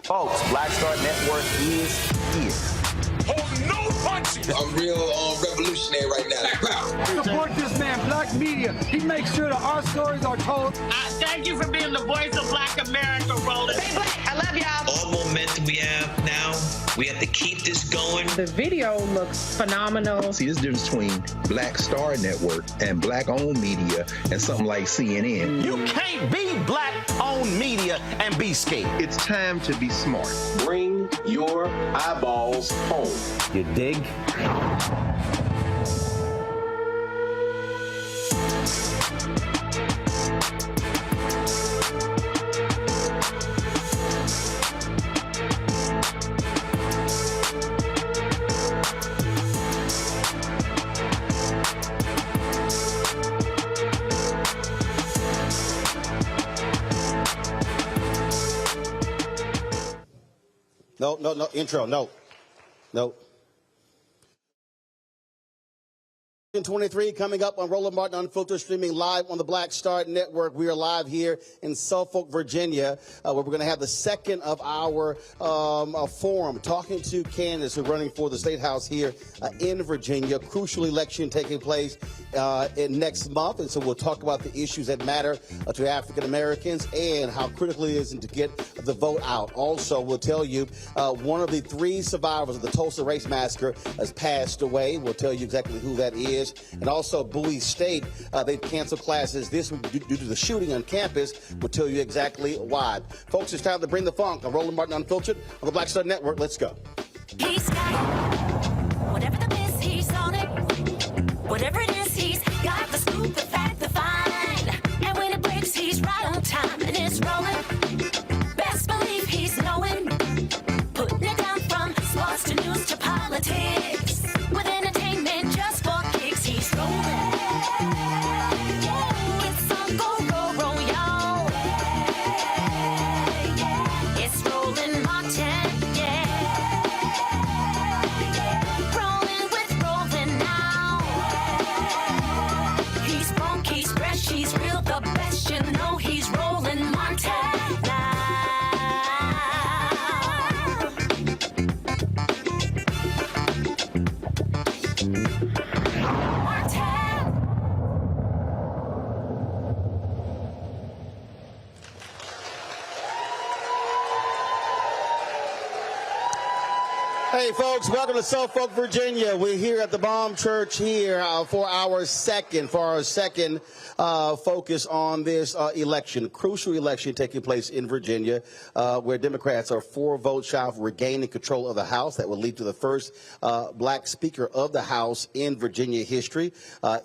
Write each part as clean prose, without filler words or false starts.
Folks, Black Star Network is here. Hold no punch I'm real revolutionary right now. Support this man, Black media. He makes sure that our stories are told. Thank you for being the voice of Black America, Roland. Stay black. I love y'all. All momentum we have now, we have to keep this going. The video looks phenomenal. See, this difference between Black Star Network and Black-owned media and something like CNN. You can't be Black-owned media and be scared. It's time to be smart. Bring your eyeballs home. You dig? No, intro, no. 23 coming up on Roland Martin Unfiltered, streaming live on the Black Star Network. We are live here in Suffolk, Virginia, where we're going to have the second of our forum, talking to candidates who are running for the State House here in Virginia. Crucial election taking place in next month, and so we'll talk about the issues that matter to African Americans and how critical it is to get the vote out. Also, we'll tell you one of the 3 survivors of the Tulsa race massacre has passed away. We'll tell you exactly who that is. And also, Bowie State, they've canceled classes this week due to the shooting on campus. We'll tell you exactly why. Folks, it's time to bring the funk on Roland Martin Unfiltered on the Black Star Network. Let's go. He's got it. Whatever the miss, he's on it. Whatever it is, he's got the scoop, the fact, the find. And when it breaks, he's right on time and it's rolling. Best believe he's knowing. Putting it down from sports to news to politics. With entertainment just for kicks, he's rolling. It's on go, roll, y'all. It's Roland Martin, rolling with Roland now. He's funk, he's fresh, he's real, the best, you know he's Roland Martin now. Hey, folks, welcome to Suffolk, Virginia. We're here at the Baum Church here for our second focus on this election, crucial election taking place in Virginia, where Democrats are 4 votes shy of regaining control of the House. That will lead to the first Black Speaker of the House in Virginia history,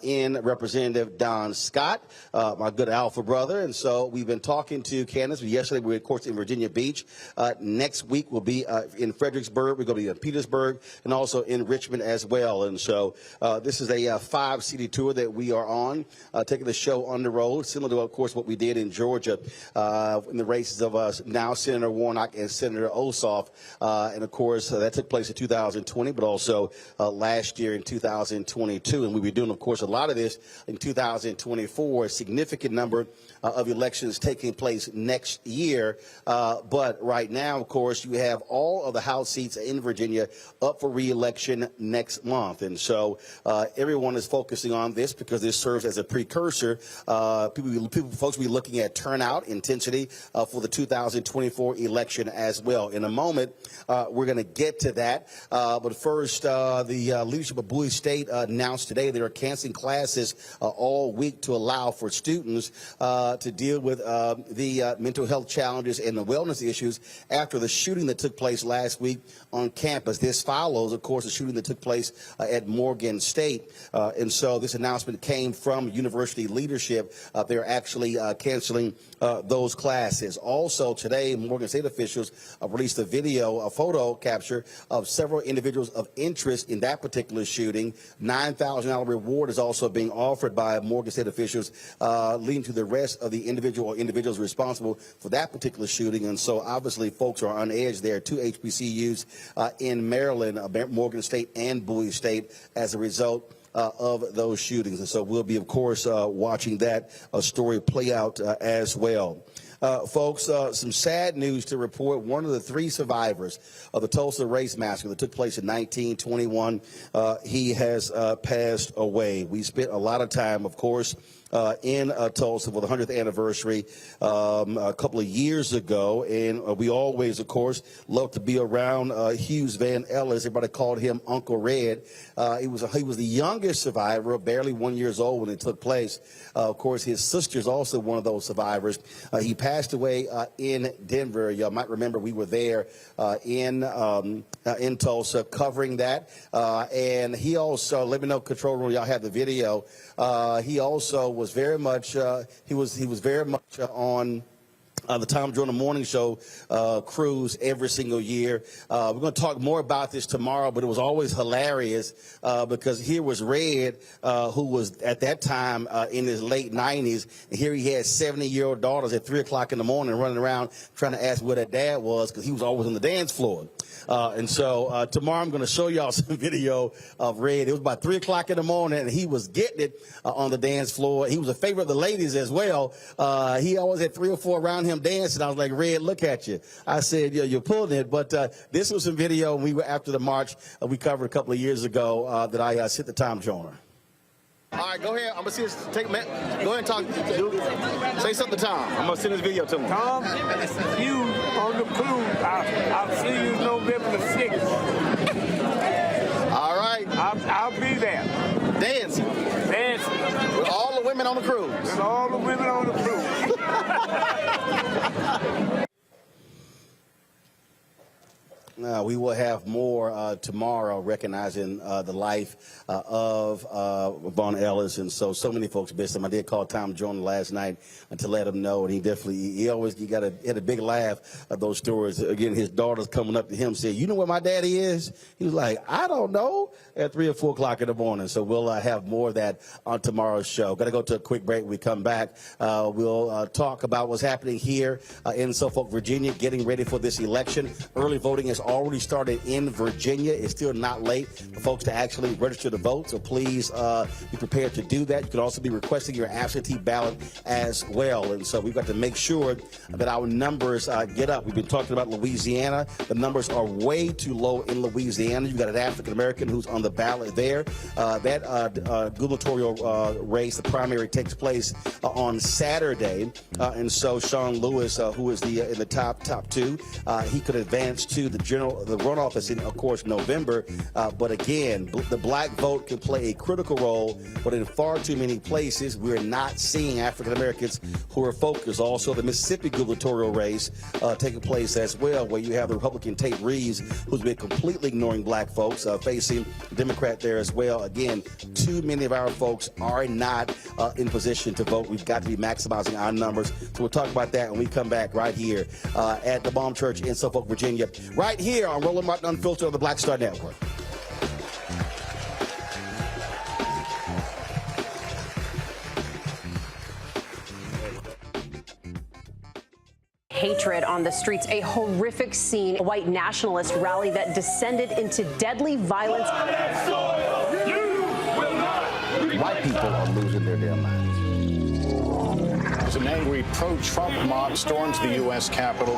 in Representative Don Scott, my good alpha brother. And so we've been talking to candidates. Yesterday we were, of course, in Virginia Beach. Next week we'll be in Fredericksburg. We're going to be in Petersburg and also in Richmond as well. And so this is a 5-city tour that we are on, taking the show on the road, similar to, of course, what we did in Georgia in the races of now Senator Warnock and Senator Ossoff. And, of course, that took place in 2020, but also last year in 2022. And we'll be doing, of course, a lot of this in 2024, a significant number of elections taking place next year. But right now, of course, you have all of the House seats in Virginia up for re-election next month. And so everyone is focusing on this because this serves as a precursor. Folks will be looking at turnout, intensity for the 2024 election as well. In a moment, we're going to get to that. But first, the leadership of Bowie State announced today they are canceling classes all week to allow for students to deal with the mental health challenges and the wellness issues after the shooting that took place last week on campus. This follows, of course, the shooting that took place at Morgan State. And so this announcement came from university leadership. They're actually canceling those classes. Also today, Morgan State officials released a photo capture of several individuals of interest in that particular shooting. $9,000 reward is also being offered by Morgan State officials, leading to the arrest of the individual or individuals responsible for that particular shooting. And so obviously folks are on edge there. 2 HBCUs in Maryland, Morgan State and Bowie State, as a result of those shootings. And so we'll be, of course, watching that story play out as well. Folks, some sad news to report. One of the 3 survivors of the Tulsa race massacre that took place in 1921, he has passed away. We spent a lot of time, of course, in Tulsa for the 100th anniversary a couple of years ago, and we always, of course, love to be around Hughes Van Ellis. Everybody called him Uncle Red. He was the youngest survivor, barely 1 year old when it took place. Of course, his sister's also one of those survivors. He passed away in Denver. Y'all might remember we were there in Tulsa covering that. And he also, let me know, control room, y'all have the video. He also was very much he was very much on the Tom Joyner Morning Show cruise every single year. We're going to talk more about this tomorrow, but it was always hilarious because here was Red, who was at that time in his late 90s, and here he had 70-year-old daughters at 3 o'clock in the morning running around trying to ask where their dad was because he was always on the dance floor. And so tomorrow I'm going to show y'all some video of Red. It was about 3 o'clock in the morning, and he was getting it on the dance floor. He was a favorite of the ladies as well. He always had 3 or 4 around him dancing. I was like, Red, look at you. I said, yeah, you're pulling it. But this was some video we were after the march we covered a couple of years ago that I sent to Tom Joyner. All right, go ahead. I'm going to see this. Go ahead and talk. Say something to Tom. I'm going to send this video to him. Tom, you on the cruise. I'll see you November the 6th. All right. I'll be there. Dancing. Dancing. With all the women on the cruise. With all the women on the cruise. We will have more tomorrow recognizing the life of Von Ellis. And so many folks missed him. I did call Tom Joyner last night to let him know. And he had a big laugh at those stories. Again, his daughter's coming up to him saying, you know where my daddy is? He was like, I don't know, at 3 or 4 o'clock in the morning. So we'll have more of that on tomorrow's show. Got to go to a quick break. When we come back, we'll talk about what's happening here in Suffolk, Virginia, getting ready for this election. Early voting is already started in Virginia. It's still not late for folks to actually register to vote, so please be prepared to do that. You can also be requesting your absentee ballot as well, and so we've got to make sure that our numbers get up. We've been talking about Louisiana. The numbers are way too low in Louisiana. You've got an African-American who's on the ballot there. That gubernatorial race, the primary, takes place on Saturday, and so Sean Lewis, who is in the top 2, he could advance to the runoff is in, of course, November. But again, the black vote can play a critical role, but in far too many places, we're not seeing African Americans who are focused. Also, the Mississippi gubernatorial race taking place as well, where you have the Republican Tate Reeves, who's been completely ignoring black folks, facing a Democrat there as well. Again, too many of our folks are not in position to vote. We've got to be maximizing our numbers. So we'll talk about that when we come back right here at the Baum Church in Suffolk, Virginia, right here on Roland Martin Unfiltered on the Black Star Network. Hatred on the streets, a horrific scene, a white nationalist rally that descended into deadly violence. White people are losing their damn minds. An angry pro-Trump mob storms the U.S. Capitol.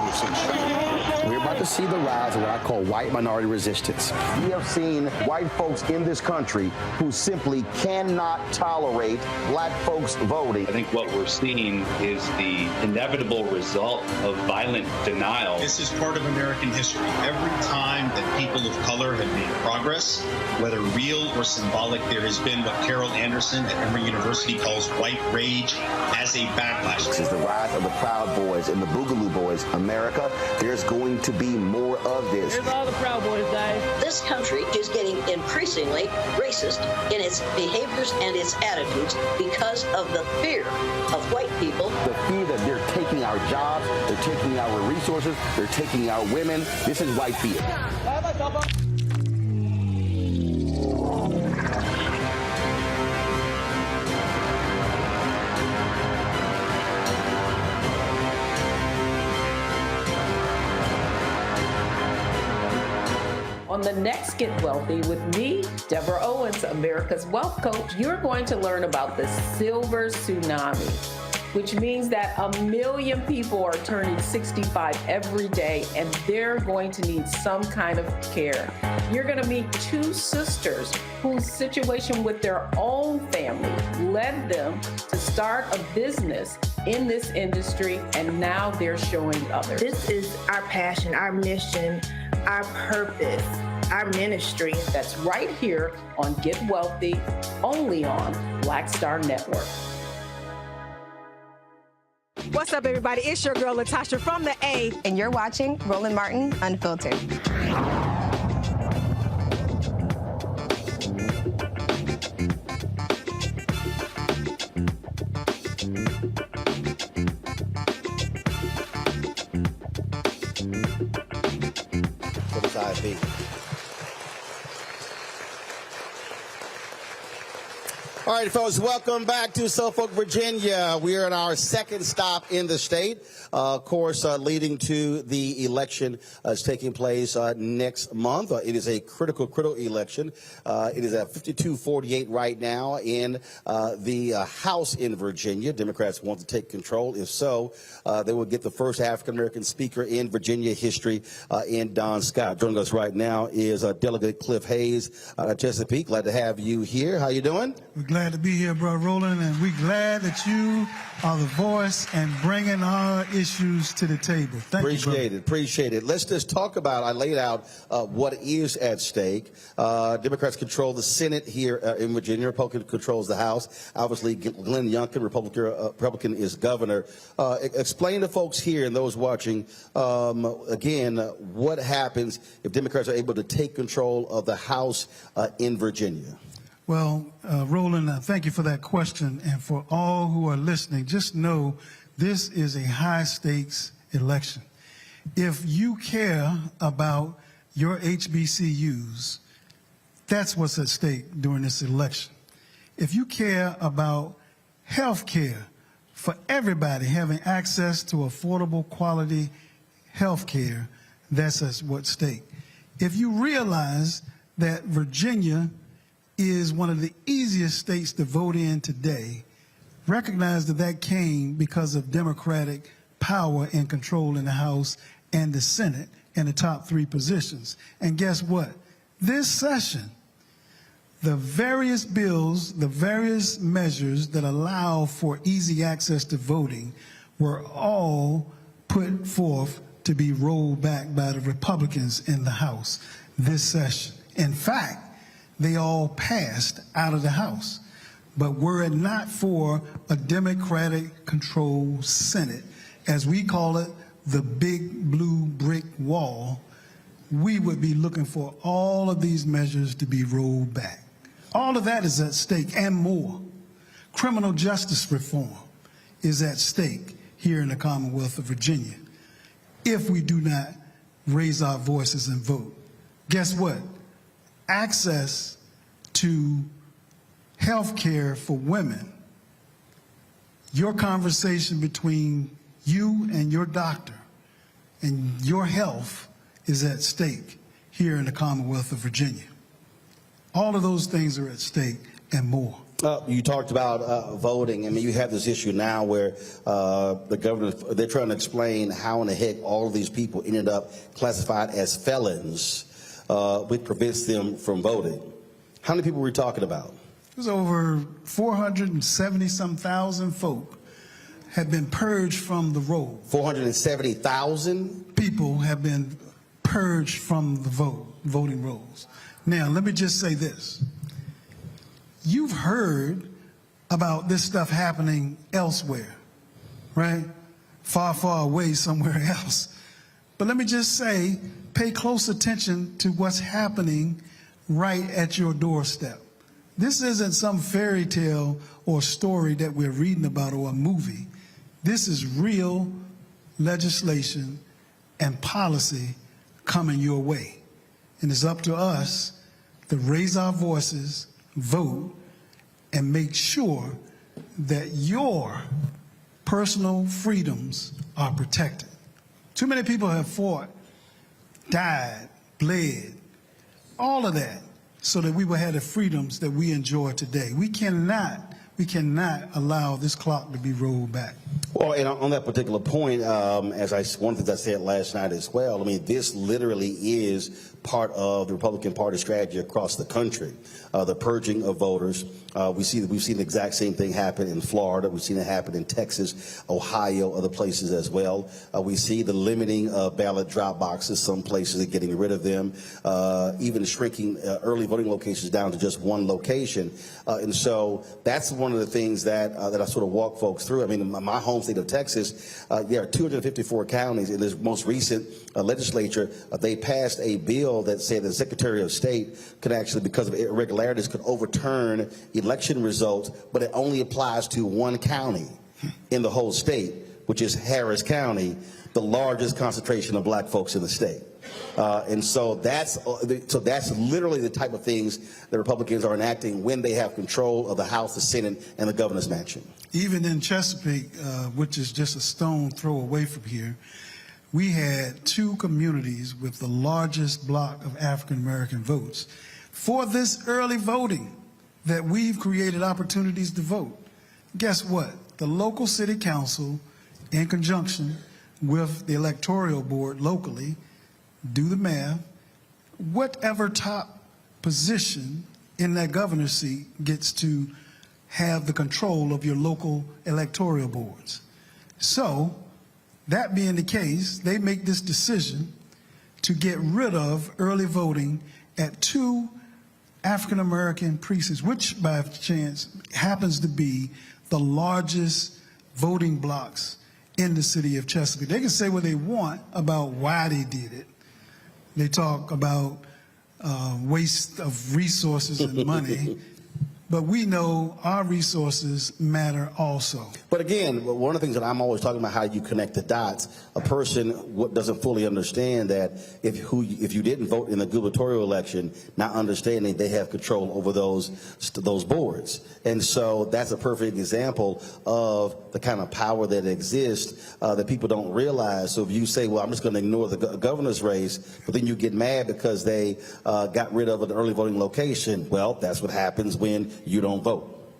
We're about to see the rise of what I call white minority resistance. We have seen white folks in this country who simply cannot tolerate black folks voting. I think what we're seeing is the inevitable result of violent denial. This is part of American history. Every time that people of color have made progress, whether real or symbolic, there has been what Carol Anderson at Emory University calls white rage as a backlash. This is the rise of the Proud Boys and the Boogaloo Boys. America, there's going to be more of this. Here's all the Proud Boys, guys. This country is getting increasingly racist in its behaviors and its attitudes because of the fear of white people. The fear that they're taking our jobs, they're taking our resources, they're taking our women. This is white fear. On the next Get Wealthy with me, Deborah Owens, America's Wealth Coach, you're going to learn about the silver tsunami. which means that 1 million people are turning 65 every day, and they're going to need some kind of care. You're going to meet two sisters whose situation with their own family led them to start a business in this industry, and now they're showing others. This is our passion, our mission, our purpose, our ministry. That's right here on Get Wealthy, only on Black Star Network. What's up, everybody? It's your girl, Latasha from the A. And you're watching Roland Martin Unfiltered. All right, folks, welcome back to Suffolk, Virginia. We are in our second stop in the state, of course, leading to the election that's taking place next month. It is a critical election. It is at 52-48 right now in the House in Virginia. Democrats want to take control. If so, they will get the first African-American speaker in Virginia history in Don Scott. Joining us right now is Delegate Clint Hayes out of Chesapeake. Glad to have you here. How you doing? We're glad to be here, Brother Roland, and we're glad that you are the voice and bringing our issues to the table. Thank you. Appreciate it. Let's just talk about, I laid out what is at stake. Democrats control the Senate here in Virginia. Republican controls the House. Obviously, Glenn Youngkin, Republican, is governor. Explain to folks here and those watching, again, what happens if Democrats are able to take control of the House in Virginia? Well, Roland, thank you for that question. And for all who are listening, just know this is a high-stakes election. If you care about your HBCUs, that's what's at stake during this election. If you care about health care for everybody having access to affordable, quality health care, that's what's at stake. If you realize that Virginia is one of the easiest states to vote in today, recognize that that came because of Democratic power and control in the House and the Senate and the top three positions. And guess what? This session, the various bills, the various measures that allow for easy access to voting were all put forth to be rolled back by the Republicans in the House this session. In fact, they all passed out of the House. But were it not for a Democratic-controlled Senate, as we call it, the big blue brick wall, we would be looking for all of these measures to be rolled back. All of that is at stake and more. Criminal justice reform is at stake here in the Commonwealth of Virginia if we do not raise our voices and vote. Guess what? Access to health care for women, your conversation between you and your doctor and your health is at stake here in the Commonwealth of Virginia. All of those things are at stake and more. You talked about voting. I mean, you have this issue now where the governor, they're trying to explain how in the heck all of these people ended up classified as felons, which prevents them from voting. How many people were we talking about? There's over 470-some thousand folk have been purged from the roll. 470,000? People have been purged from the voting rolls. Now, let me just say this. You've heard about this stuff happening elsewhere, right? Far, far away somewhere else. But let me just say, pay close attention to what's happening right at your doorstep. This isn't some fairy tale or story that we're reading about or a movie. This is real legislation and policy coming your way. And it's up to us to raise our voices, vote, and make sure that your personal freedoms are protected. Too many people have fought, died, bled, all of that, so that we will have the freedoms that we enjoy today. We cannot We cannot allow this clock to be rolled back. Well, and on that particular point, one of the things I said last night as well, I mean, this literally is part of the Republican Party strategy across the country, the purging of voters. We've seen the exact same thing happen in Florida. We've seen it happen in Texas, Ohio, other places as well. We see the limiting of ballot drop boxes. Some places are getting rid of them, even shrinking early voting locations down to just one location. And so that's one of the things that I sort of walk folks through. I mean, in my home state of Texas, there are 254 counties. In this most recent legislature, they passed a bill that said the Secretary of State could actually, because of irregularities, could overturn election results, but it only applies to one county in the whole state, which is Harris County, the largest concentration of black folks in the state. And so that's literally the type of things that Republicans are enacting when they have control of the House, the Senate, and the governor's mansion. Even in Chesapeake, which is just a stone throw away from here, we had two communities with the largest block of African-American votes. For this early voting that we've created opportunities to vote, guess what? The local city council, in conjunction with the electoral board locally, do the math, whatever top position in that governor's seat gets to have the control of your local electoral boards. So, that being the case, they make this decision to get rid of early voting at two African-American precincts, which by chance happens to be the largest voting blocks in the city of Chesapeake. They can say what they want about why they did it. They talk about waste of resources and money. But we know our resources matter also. But again, one of the things that I'm always talking about, how you connect the dots. A person doesn't fully understand that if you didn't vote in the gubernatorial election, not understanding they have control over those boards. And so that's a perfect example of the kind of power that exists that people don't realize. So if you say, well, I'm just going to ignore the governor's race, but then you get mad because they got rid of an early voting location, well, that's what happens when you don't vote.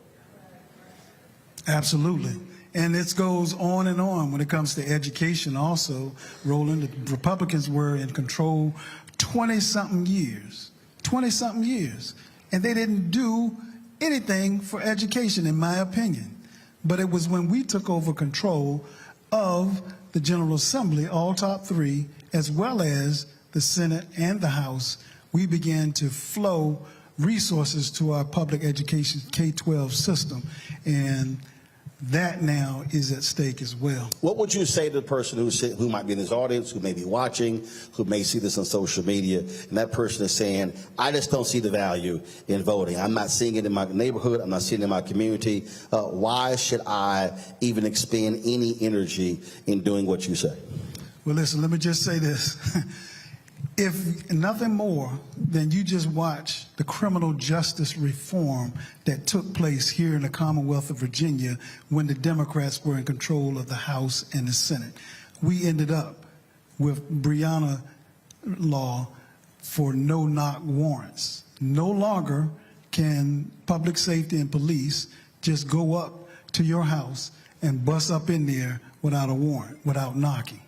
Absolutely. And it goes on and on when it comes to education also. Roland, the Republicans were in control 20-something years. 20-something years. And they didn't do anything for education, in my opinion. But it was when we took over control of the General Assembly, all top three, as well as the Senate and the House, we began to flow resources to our public education K-12 system, and that now is at stake as well. What would you say to the person who might be in this audience, who may be watching, who may see this on social media, and that person is saying, I just don't see the value in voting. I'm not seeing it in my neighborhood. I'm not seeing it in my community. Why should I even expend any energy in doing what you say? Well, listen, let me just say this. If nothing more than you just watch the criminal justice reform that took place here in the Commonwealth of Virginia when the Democrats were in control of the House and the Senate, we ended up with Breonna law for no-knock warrants. No longer can public safety and police just go up to your house and bust up in there without a warrant, without knocking.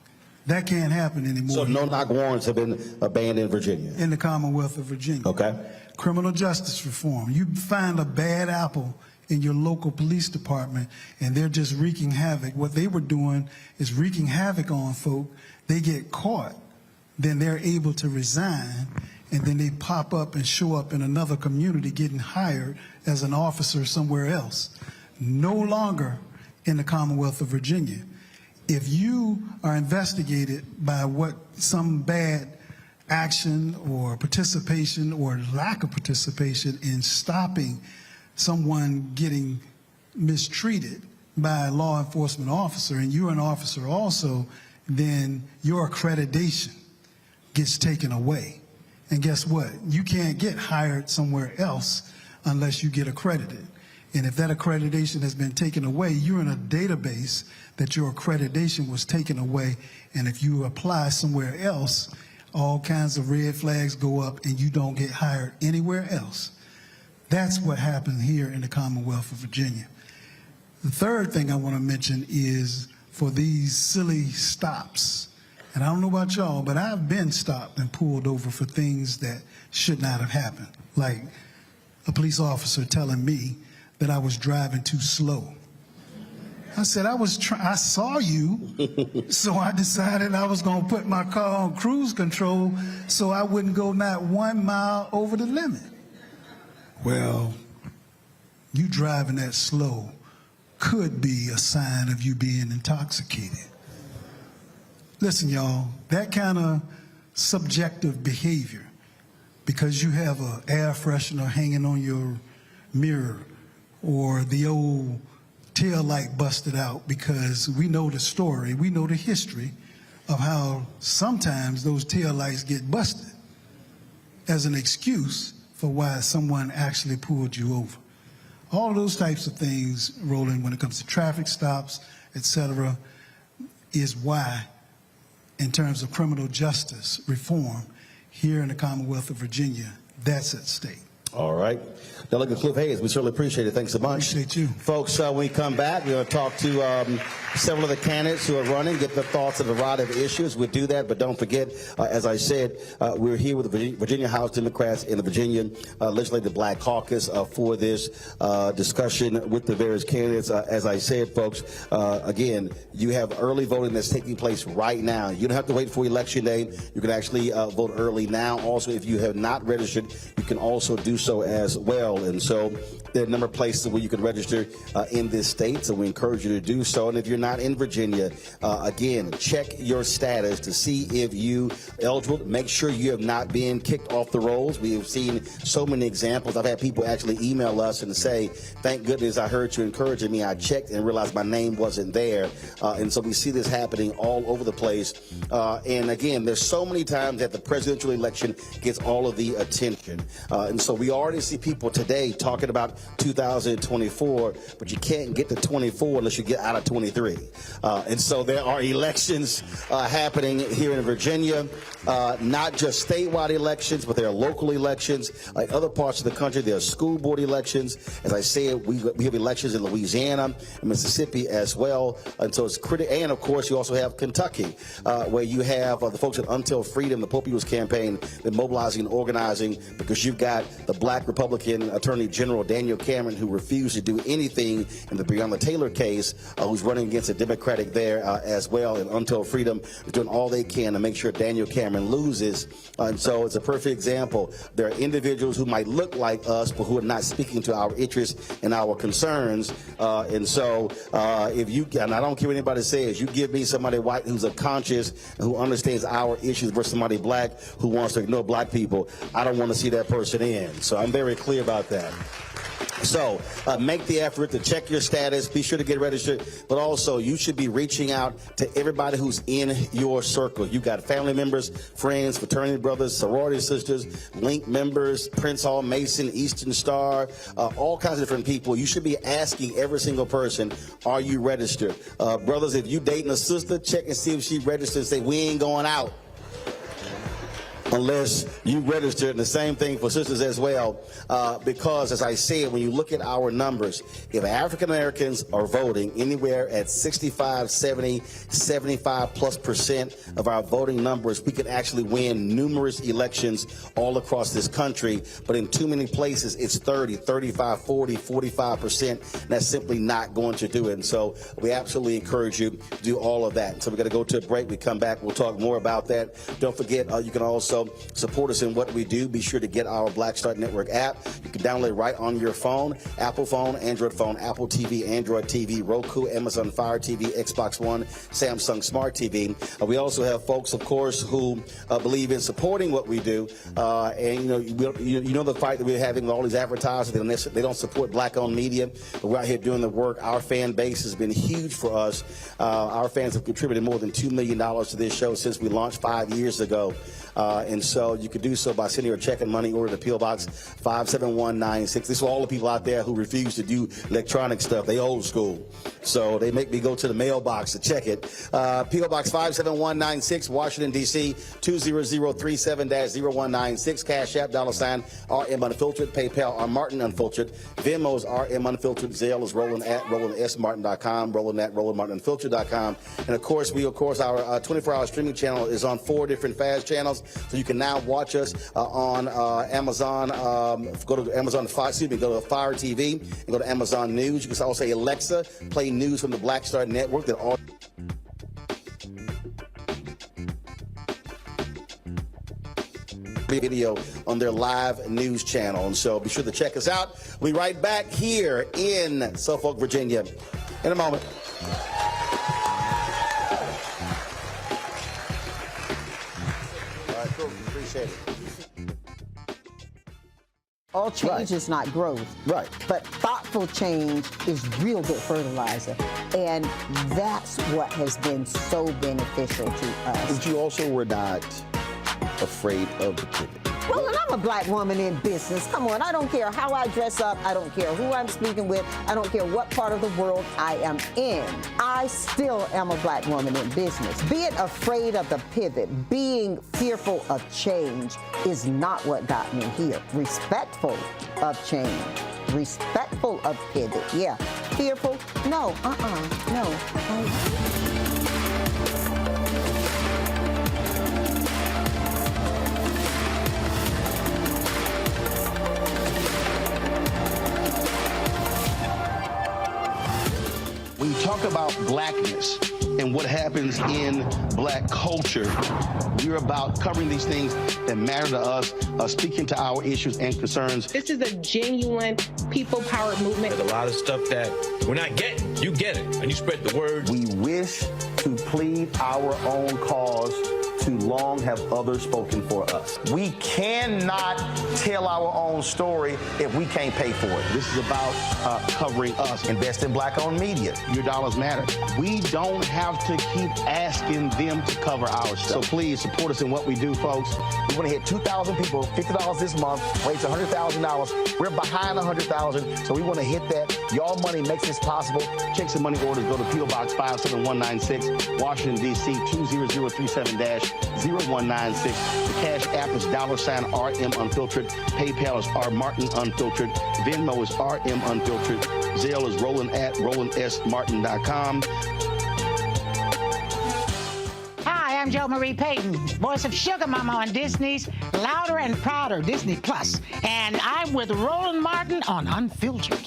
That can't happen anymore. So no-knock warrants have been banned in Virginia? In the Commonwealth of Virginia. Okay. Criminal justice reform. You find a bad apple in your local police department, and they're just wreaking havoc. What they were doing is wreaking havoc on folk. They get caught, then they're able to resign, and then they pop up and show up in another community getting hired as an officer somewhere else. No longer in the Commonwealth of Virginia. If you are investigated by what some bad action or participation or lack of participation in stopping someone getting mistreated by a law enforcement officer, and you're an officer also, then your accreditation gets taken away. And guess what? You can't get hired somewhere else unless you get accredited. And if that accreditation has been taken away, you're in a database that your accreditation was taken away. And if you apply somewhere else, all kinds of red flags go up and you don't get hired anywhere else. That's what happened here in the Commonwealth of Virginia. The third thing I want to mention is for these silly stops. And I don't know about y'all, but I've been stopped and pulled over for things that should not have happened. Like a police officer telling me that I was driving too slow. I said, I saw you, so I decided I was going to put my car on cruise control so I wouldn't go not 1 mile over the limit. Well, you driving that slow could be a sign of you being intoxicated. Listen, y'all, that kind of subjective behavior, because you have an air freshener hanging on your mirror or the old tail light busted out, because we know the story, we know the history of how sometimes those tail lights get busted as an excuse for why someone actually pulled you over. All of those types of things, Roland, when it comes to traffic stops, etc., is why, in terms of criminal justice reform here in the Commonwealth of Virginia, that's at stake. All right. Delegate Clint Hayes, we certainly appreciate it. Thanks so much. Appreciate you. Folks, when we come back, we're going to talk to several of the candidates who are running, get their thoughts on a variety of issues. We'll do that, but don't forget, as I said, we're here with the Virginia House Democrats and the Virginia Legislative Black Caucus for this discussion with the various candidates. As I said, folks, again, you have early voting that's taking place right now. You don't have to wait for Election Day. You can actually vote early now. Also, if you have not registered, you can also do so as well. And so there are a number of places where you can register in this state, so we encourage you to do so. And if you're not in Virginia, again, check your status to see if you eligible. Make sure you have not been kicked off the rolls. We have seen so many examples. I've had people actually email us and say, thank goodness I heard you encouraging me. I checked and realized my name wasn't there. And so we see this happening all over the place. And again, there's so many times that the presidential election gets all of the attention. And so we already see people today talking about 2024, but you can't get to 24 unless you get out of 23. And so there are elections happening here in Virginia, not just statewide elections, but there are local elections. Like other parts of the country, there are school board elections. As I said, we have elections in Louisiana and Mississippi as well. And so it's critical. And of course, you also have Kentucky, where you have the folks at Until Freedom, the Popular's campaign, they're mobilizing and organizing, because you've got the Black Republican Attorney General Daniel Cameron, who refused to do anything in the Breonna Taylor case, who's running against a Democratic there as well. And Until Freedom is doing all they can to make sure Daniel Cameron loses. And so it's a perfect example. There are individuals who might look like us, but who are not speaking to our interests and our concerns. And so if you, and I don't care what anybody says, you give me somebody white who's a conscious and who understands our issues versus somebody black who wants to ignore black people, I don't want to see that person in. So I'm very clear about that. So make the effort to check your status. Be sure to get registered. But also, you should be reaching out to everybody who's in your circle. You got family members, friends, fraternity brothers, sorority sisters, Link members, Prince Hall Mason, Eastern Star, all kinds of different people. You should be asking every single person, are you registered? Brothers, if you dating a sister, check and see if she registered and say, we ain't going out unless you register. And the same thing for sisters as well, because as I said, when you look at our numbers, if African Americans are voting anywhere at 65, 70, 75+% of our voting numbers, we can actually win numerous elections all across this country. But in too many places, it's 30, 35, 40, 45%. That's simply not going to do it. And so we absolutely encourage you to do all of that. So we're going to go to a break. We come back, we'll talk more about that. Don't forget, you can also support us in what we do. Be sure to get our Black Start Network app. You can download it right on your phone, Apple phone, Android phone, Apple TV, Android TV, Roku, Amazon Fire TV, Xbox One, Samsung Smart TV. We also have folks, of course, who believe in supporting what we do. And you know the fight that we're having with all these advertisers. They don't support Black-owned media. But we're out here doing the work. Our fan base has been huge for us. Our fans have contributed more than $2 million to this show since we launched 5 years ago. And And so you could do so by sending your check and money order to P.O. Box 57196. This is for all the people out there who refuse to do electronic stuff. They old school. So they make me go to the mailbox to check it. P.O. Box 57196, Washington, D.C., 20037-0196. Cash App, $RM Unfiltered. PayPal, R. Martin Unfiltered. Venmo is RM Unfiltered. Zelle is Roland at RolandSMartin.com. Roland at RolandMartinUnfiltered.com. And of course, our 24-hour streaming channel is on 4 different fast channels. So you can now watch us on Amazon. Go to Amazon Fire TV and go to Amazon News. You can also say, Alexa, play news from the Black Star Network. That all video on their live news channel. And so be sure to check us out. We'll be right back here in Suffolk, Virginia in a moment. All right, cool. Appreciate it. All change is not growth. Right. But thoughtful change is real good fertilizer. And that's what has been so beneficial to us. But you also were not afraid of the pivot. Well, and I'm a black woman in business. Come on, I don't care how I dress up. I don't care who I'm speaking with. I don't care what part of the world I am in. I still am a black woman in business. Being afraid of the pivot, being fearful of change is not what got me here. Respectful of change. Respectful of pivot, yeah. Fearful? No, no. When you talk about blackness and what happens in black culture, we're about covering these things that matter to us, speaking to our issues and concerns. This is a genuine people-powered movement. There's a lot of stuff that we're not getting. You get it, and you spread the word. We wish to plead our own cause. Too long have others spoken for us. We cannot tell our own story if we can't pay for it. This is about covering us. Invest in black-owned media. Your dollars matter. We don't have to keep asking them to cover our stuff. So please support us in what we do, folks. We want to hit 2,000 people, $50 this month, raise $100,000. We're behind 100,000, so we want to hit that. Y'all money makes this possible. Checks and money orders go to P.O. Box 57196, Washington, D.C., 20037-0196. The Cash App is $RM Unfiltered. PayPal is R. Martin Unfiltered. Venmo is RM Unfiltered. Zelle is Roland at RolandSMartin.com. Hi, I'm Jo Marie Payton, voice of Sugar Mama on Disney's Louder and Prouder Disney Plus, and I'm with Roland Martin on Unfiltered.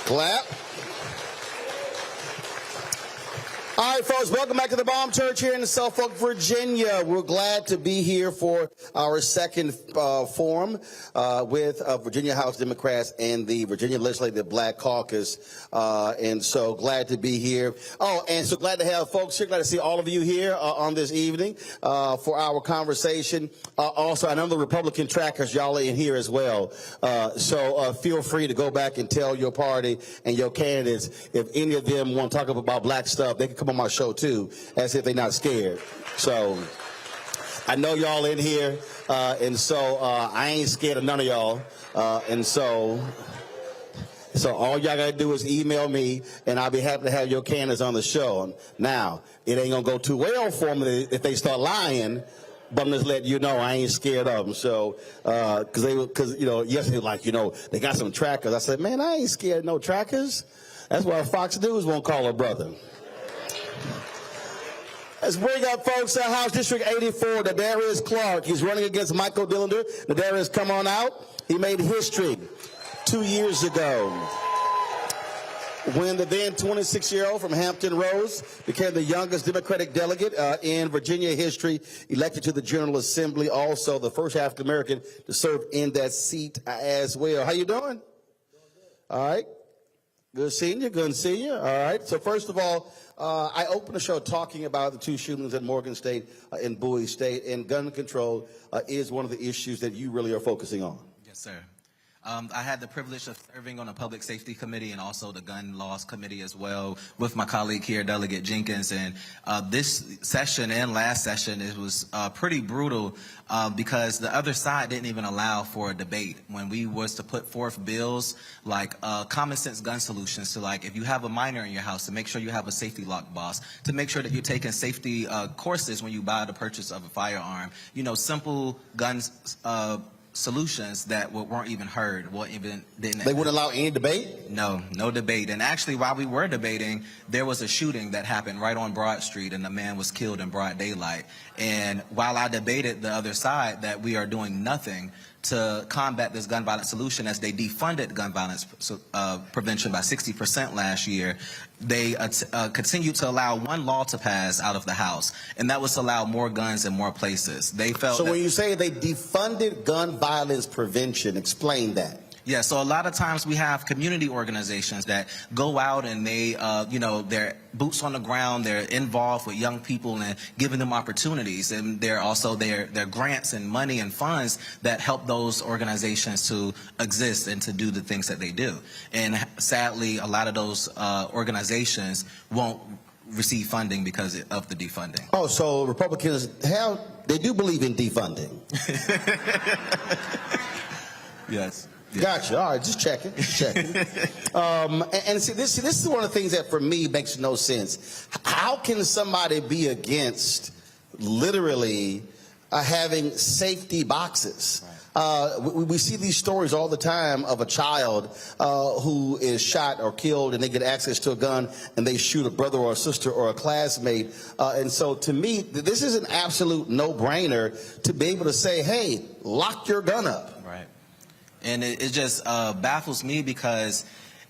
Clap. All right, folks, welcome back to the Bomb Church here in Suffolk, Virginia. We're glad to be here for our second forum with Virginia House Democrats and the Virginia Legislative Black Caucus. And so glad to be here. Oh, and so glad to have folks here. Glad to see all of you here on this evening for our conversation. Also, I know the Republican trackers, y'all are in here as well. So feel free to go back and tell your party and your candidates if any of them want to talk about black stuff, they can come on my show too, as if they're not scared. So I know y'all in here, and so I ain't scared of none of y'all. And so all y'all gotta do is email me, and I'll be happy to have your candidates on the show. Now, it ain't gonna go too well for them if they start lying. But I'm just letting you know I ain't scared of them. So, because yesterday, they got some trackers. I said, man, I ain't scared of no trackers. That's why Fox News won't call her brother. Let's bring up, folks, House District 84, Delegate Clark. He's running against Michael Dillender. Delegate, come on out. He made history 2 years ago when the then 26-year-old from Hampton Roads became the youngest Democratic delegate in Virginia history, elected to the General Assembly, also the first African-American to serve in that seat as well. How you doing? All right. Good seeing you. Good seeing you. All right. So first of all, I opened the show talking about the two shootings at Morgan State and Bowie State, and gun control is one of the issues that you really are focusing on. Yes, sir. I had the privilege of serving on the Public Safety Committee and also the Gun Laws Committee as well with my colleague here, Delegate Jenkins. And this session and last session, it was pretty brutal because the other side didn't even allow for a debate. When we was to put forth bills like common sense gun solutions to, like, if you have a minor in your house, to make sure you have a safety lock box, to make sure that you're taking safety courses when you buy the purchase of a firearm, you know, simple guns solutions that weren't even heard. They wouldn't allow any debate? No debate. And actually, while we were debating, there was a shooting that happened right on Broad Street, and a man was killed in broad daylight. And while I debated the other side that we are doing nothing to combat this gun violence solution, as they defunded gun violence prevention by 60% last year, they continued to allow one law to pass out of the House, and that was to allow more guns in more places. They felt so when you say they defunded gun violence prevention, explain that. Yeah, so a lot of times we have community organizations that go out and they, you know, they're boots on the ground, they're involved with young people and giving them opportunities. And they're also their grants and money and funds that help those organizations to exist and to do the things that they do. And sadly, a lot of those organizations won't receive funding because of the defunding. Oh, so Republicans, they do believe in defunding. Yes. Gotcha. All right, just checking. And see, this is one of the things that for me makes no sense. How can somebody be against literally having safety boxes? We see these stories all the time of a child who is shot or killed, and they get access to a gun and they shoot a brother or a sister or a classmate. And so to me, this is an absolute no-brainer to be able to say, hey, lock your gun up. And it just baffles me because,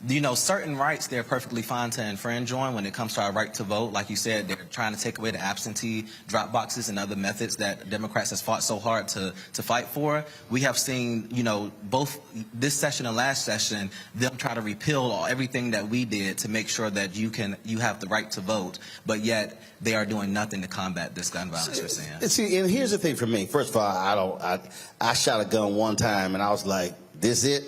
you know, certain rights they're perfectly fine to infringe on when it comes to our right to vote. Like you said, they're trying to take away the absentee drop boxes and other methods that Democrats has fought so hard to fight for. We have seen, you know, both this session and last session, them try to repeal everything that we did to make sure that you have the right to vote, but yet they are doing nothing to combat this gun violence we're seeing. See, and here's the thing for me. First of all, I shot a gun one time and I was like, this it?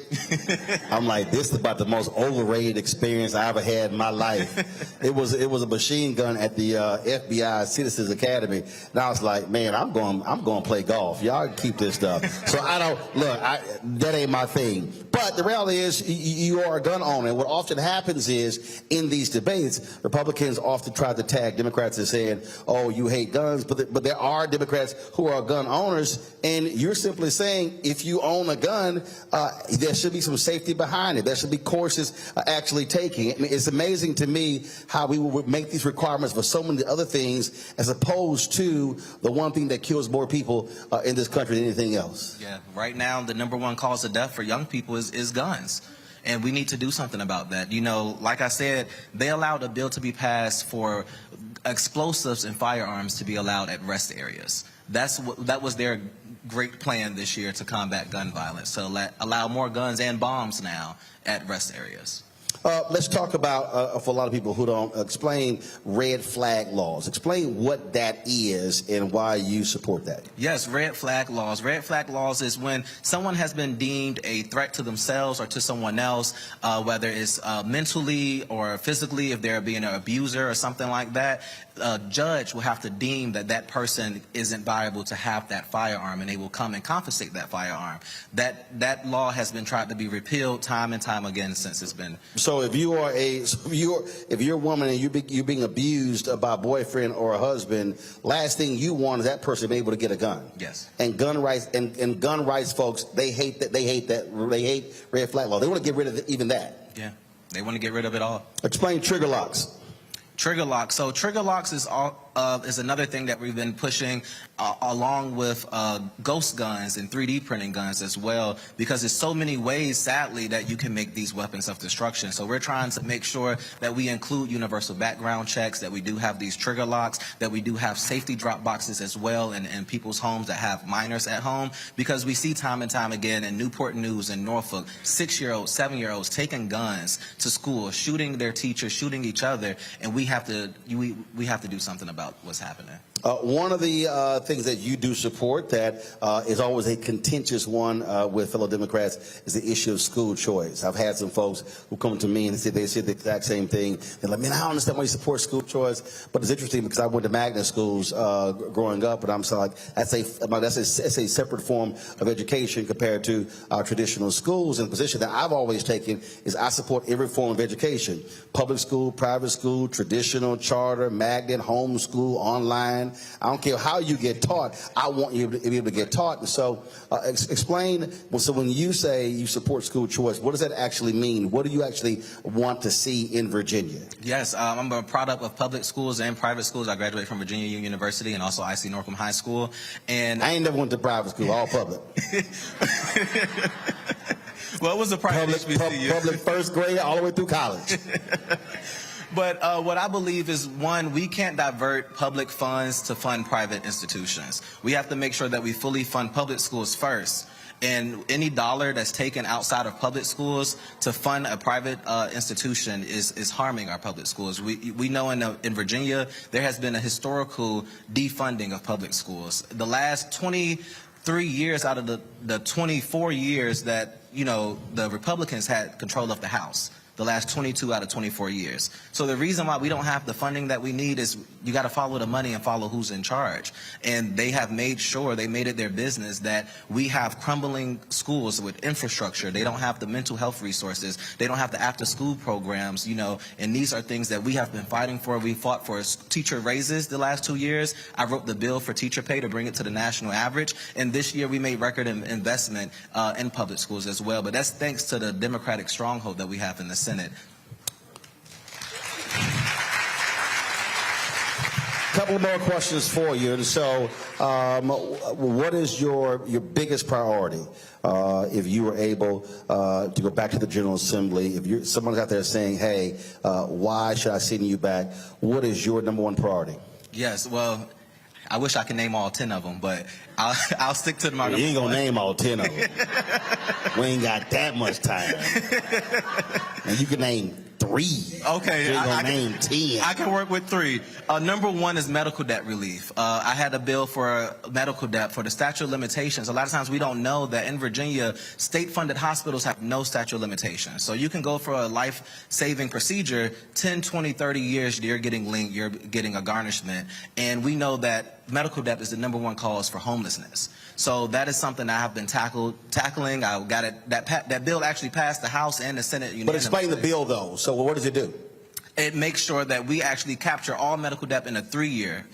I'm like, this is about the most overrated experience I ever had in my life. It was a machine gun at the FBI Citizens Academy, and I was like, man, I'm going to play golf. Y'all keep this stuff. So that ain't my thing. But the reality is, you are a gun owner. And what often happens is, in these debates, Republicans often try to tag Democrats as saying, oh, you hate guns, but there are Democrats who are gun owners, and you're simply saying, if you own a gun, there should be some safety behind it. There should be courses actually taking. I mean, it's amazing to me how we would make these requirements for so many other things as opposed to the one thing that kills more people in this country than anything else. Yeah, right now the #1 cause of death for young people is guns. And we need to do something about that. You know, like I said, they allowed a bill to be passed for explosives and firearms to be allowed at rest areas. That was their great plan this year to combat gun violence, to allow more guns and bombs now at rest areas. Let's talk about, for a lot of people who don't, explain red flag laws. Explain what that is and why you support that. Yes, red flag laws. Red flag laws is when someone has been deemed a threat to themselves or to someone else, whether it's mentally or physically, if they're being an abuser or something like that. A judge will have to deem that that person isn't viable to have that firearm, and they will come and confiscate that firearm. That law has been tried to be repealed time and time again since it's been. So if you're a woman and you're being abused by a boyfriend or a husband, last thing you want is that person to be able to get a gun. Yes. And gun rights folks, they hate red flag law. They want to get rid of even that. Yeah, they want to get rid of it all. Explain trigger locks. Trigger locks. So trigger locks is is another thing that we've been pushing along with ghost guns and 3D printing guns as well, because there's so many ways, sadly, that you can make these weapons of destruction. So we're trying to make sure that we include universal background checks, that we do have these trigger locks, that we do have safety drop boxes as well in people's homes that have minors at home, because we see time and time again in Newport News and Norfolk, 6-year-olds, 7-year-olds taking guns to school, shooting their teachers, shooting each other, and we have to do something about what's happening. One of the things that you do support that is always a contentious one with fellow Democrats is the issue of school choice. I've had some folks who come to me and they said the exact same thing. They're like, man, I don't understand why you support school choice, but it's interesting because I went to magnet schools growing up, and I'm so like, that's a separate form of education compared to our traditional schools. And the position that I've always taken is I support every form of education: public school, private school, traditional, charter, magnet, homeschool, online. I don't care how you get taught. I want you to be able to get taught. And so explain, so when you say you support school choice, what does that actually mean? What do you actually want to see in Virginia? Yes, I'm a product of public schools and private schools. I graduated from Virginia University and also IC Norcom High School. And I ain't never went to private school, all public. Well, it was a private HBCU. Public first grade all the way through college. But what I believe is, one, we can't divert public funds to fund private institutions. We have to make sure that we fully fund public schools first. And any dollar that's taken outside of public schools to fund a private institution is harming our public schools. We know in Virginia there has been a historical defunding of public schools. The last 23 years out of the 24 years that the Republicans had control of the House. The last 22 out of 24 years. So the reason why we don't have the funding that we need is you got to follow the money and follow who's in charge. And they have made sure, they made it their business that we have crumbling schools with infrastructure. They don't have the mental health resources. They don't have the after school programs, and these are things that we have been fighting for. We fought for teacher raises the last 2 years. I wrote the bill for teacher pay to bring it to the national average. And this year we made record investment in public schools as well. But that's thanks to the Democratic stronghold that we have in the Senate. Couple more questions for you. And so, what is your biggest priority if you were able to go back to the General Assembly? If someone's out there saying, "Hey, why should I send you back?" What is your number one priority? Yes. Well, I wish I could name all 10 of them, but I'll stick to my. You ain't gonna name all 10 of them. We ain't got that much time. And you can name 3. Okay, I can name 10. I can work with 3. Number 1 is medical debt relief. I had a bill for medical debt for the statute of limitations. A lot of times we don't know that in Virginia, state-funded hospitals have no statute of limitations. So you can go for a life-saving procedure, 10, 20, 30 years, you're getting linked, you're getting a garnishment. And we know that medical debt is the number 1 cause for homelessness. So that is something I have been tackling. I got it. That bill actually passed the House and the Senate unanimously. But explain the bill, though. So what does it do? It makes sure that we actually capture all medical debt in a 3-year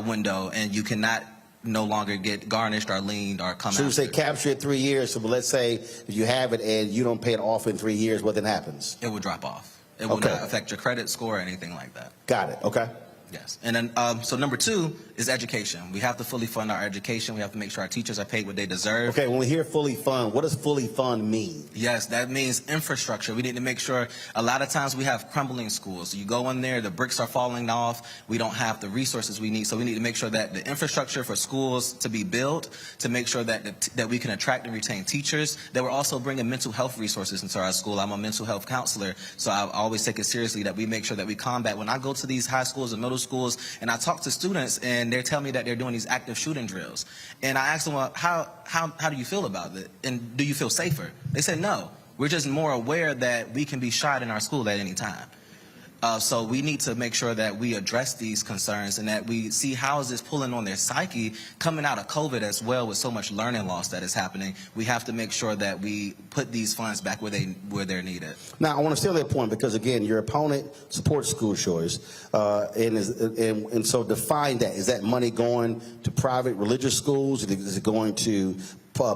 window, and you cannot no longer get garnished or liened or come out. So you say capture it 3 years. So let's say if you have it and you don't pay it off in 3 years, what then happens? It will drop off. It will not affect your credit score or anything like that. Got it. Okay. Yes. And then, so number 2 is education. We have to fully fund our education. We have to make sure our teachers are paid what they deserve. Okay, when we hear fully fund, what does fully fund mean? Yes, that means infrastructure. We need to make sure, a lot of times we have crumbling schools. You go in there, the bricks are falling off. We don't have the resources we need. So we need to make sure that the infrastructure for schools to be built, to make sure that we can attract and retain teachers, that we're also bringing mental health resources into our school. I'm a mental health counselor, so I always take it seriously that we make sure that we combat. When I go to these high schools and middle schools and I talk to students and they tell me that they're doing these active shooting drills, and I ask them, well, how do you feel about it, and do you feel safer? They said no, we're just more aware that we can be shot in our school at any time. So we need to make sure that we address these concerns and that we see how is this pulling on their psyche coming out of COVID as well, with so much learning loss that is happening. We have to make sure that we put these funds back where they're needed. Now, I want to stay on that point because, again, your opponent supports school choice, and so define that. Is that money going to private religious schools? Is it going to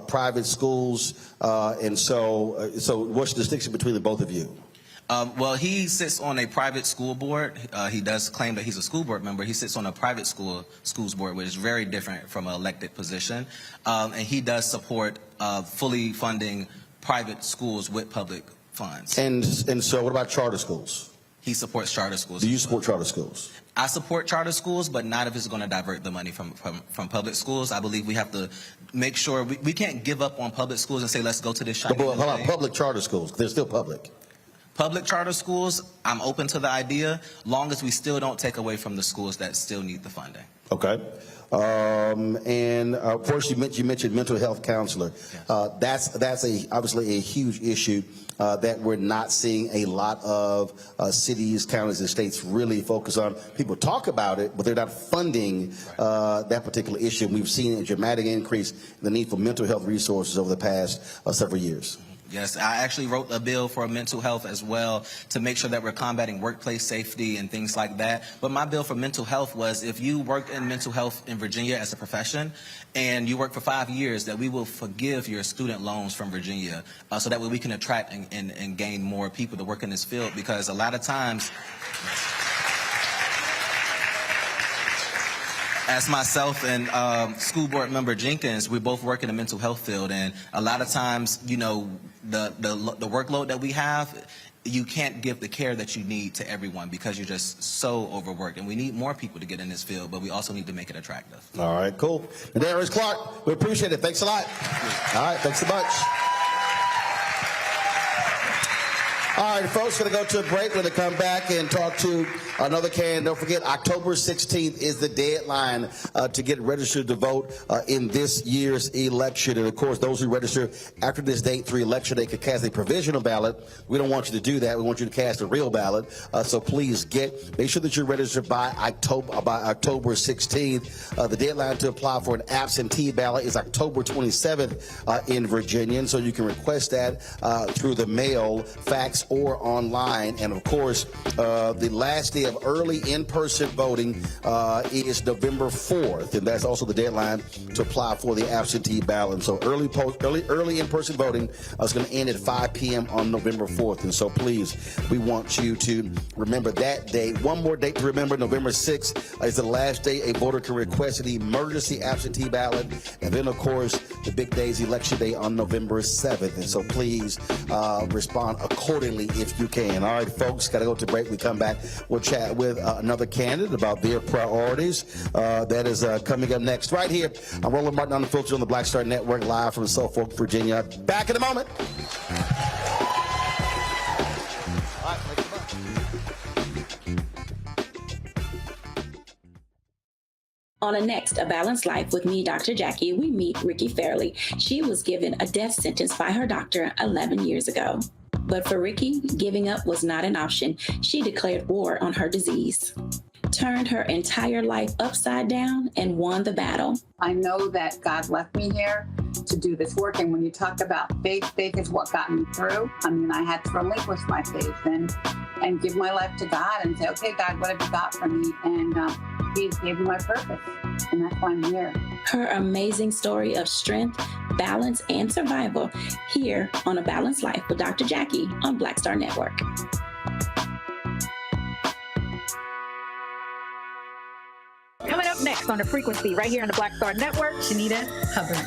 private schools? And so what's the distinction between the both of you? Well, he sits on a private school board. He does claim that he's a school board member. He sits on a private schools board, which is very different from an elected position. And he does support fully funding private schools with public funds. And so what about charter schools? He supports charter schools. Do you support charter schools? I support charter schools, but not if it's going to divert the money from public schools. I believe we have to make sure we can't give up on public schools and say, let's go to this shiny But how about public charter schools? They're still public. Public charter schools, I'm open to the idea, long as we still don't take away from the schools that still need the funding. Okay. And of course, you mentioned mental health counselor. Yes. That's obviously a huge issue that we're not seeing a lot of cities, counties, and states really focus on. People talk about it, but they're not funding that particular issue. We've seen a dramatic increase in the need for mental health resources over the past several years. Yes, I actually wrote a bill for mental health as well to make sure that we're combating workplace safety and things like that. But my bill for mental health was if you work in mental health in Virginia as a profession and you work for 5 years, that we will forgive your student loans from Virginia so that way we can attract and gain more people to work in this field, because a lot of times, as myself and school board member Jenkins, we both work in the mental health field, and a lot of times, you know, the workload that we have, you can't give the care that you need to everyone because you're just so overworked. And we need more people to get in this field, but we also need to make it attractive. All right, cool. And there's Clark. We appreciate it. Thanks a lot. All right, thanks a bunch. All right, folks, going to go to a break. We're going to come back and talk to another candidate. Don't forget, October 16th is the deadline to get registered to vote in this year's election. And, of course, those who register after this date for election, they could cast a provisional ballot. We don't want you to do that. We want you to cast a real ballot. So please make sure that you're registered by October 16th. The deadline to apply for an absentee ballot is October 27th in Virginia. And so you can request that through the mail, fax, or online. And of course, the last day of early in-person voting is November 4th, and that's also the deadline to apply for the absentee ballot. So early in-person voting is going to end at 5 p.m. on November 4th, and so please, we want you to remember that day. One more date to remember: November 6th is the last day a voter can request an emergency absentee ballot, and then of course the big day is Election Day on November 7th, and so please respond accordingly if you can. All right, folks, got to go to break. We come back, we'll chat with another candidate about their priorities. That is coming up next right here. I'm Roland Martin Unfiltered on the Black Star Network, live from Suffolk, Virginia. Back in a moment. On a next, A Balanced Life with me, Dr. Jackie, we meet Ricky Fairley. She was given a death sentence by her doctor 11 years ago. But for Ricky, giving up was not an option. She declared war on her disease, turned her entire life upside down, and won the battle. I know that God left me here to do this work. And when you talk about faith, faith is what got me through. I mean, I had to relinquish my faith and give my life to God and say, okay, God, what have you got for me? And He gave me my purpose. And that's why I'm here. Her amazing story of strength, balance, and survival here on A Balanced Life with Dr. Jackie on Black Star Network. Coming up next on The Frequency, right here on the Black Star Network, Shanita Hubbard.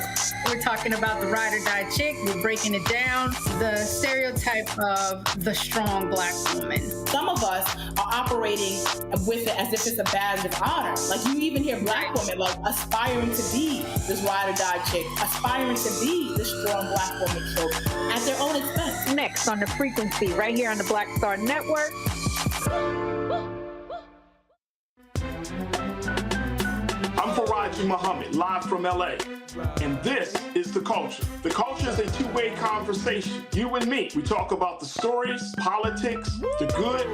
We're talking about the ride or die chick. We're breaking it down. The stereotype of the strong Black woman. Some of us are operating with it as if it's a badge of honor. Like you even hear Black women like aspiring to be this ride or die chick, aspiring to be this strong Black woman trope at their own expense. Next on The Frequency, right here on the Black Star Network. I'm Faraji Muhammad, live from LA. And this is The Culture. The Culture is a two-way conversation. You and me. We talk about the stories, politics, the good,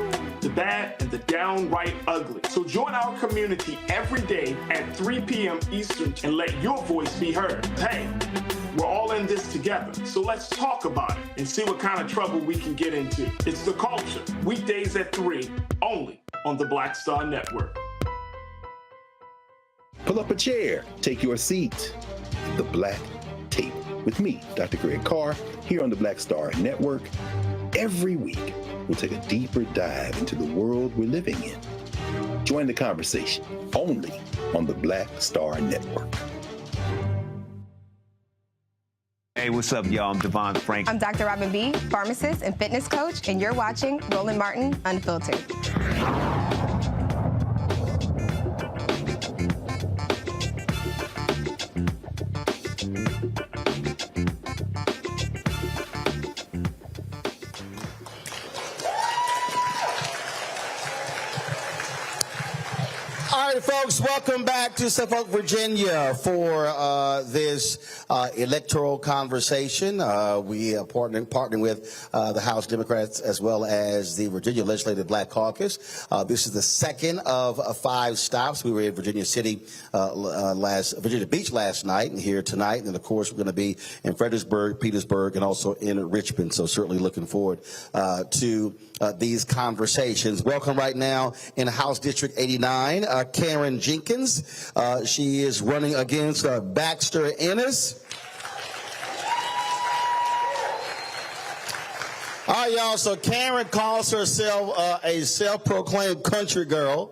the bad, and the downright ugly. So join our community every day at 3 p.m. Eastern and let your voice be heard. Hey, we're all in this together. So let's talk about it and see what kind of trouble we can get into. It's The Culture, weekdays at 3, only on the Black Star Network. Pull up a chair, take your seat. The Black Table with me, Dr. Greg Carr, here on the Black Star Network. Every week, we'll take a deeper dive into the world we're living in. Join the conversation only on the Black Star Network. Hey, what's up, y'all? I'm Devon Frank. I'm Dr. Robin B., pharmacist and fitness coach, and you're watching Roland Martin Unfiltered. All right, folks, welcome back to Suffolk, Virginia for this electoral conversation. We are partnering with the House Democrats as well as the Virginia Legislative Black Caucus. This is the second of 5 stops. We were in Virginia City, Virginia Beach last night, and here tonight. And, of course, we're going to be in Fredericksburg, Petersburg, and also in Richmond. So certainly looking forward to these conversations. Welcome right now in House District 89, Karen Jenkins. She is running against Baxter Ennis. All right, y'all, so Karen calls herself a self-proclaimed country girl.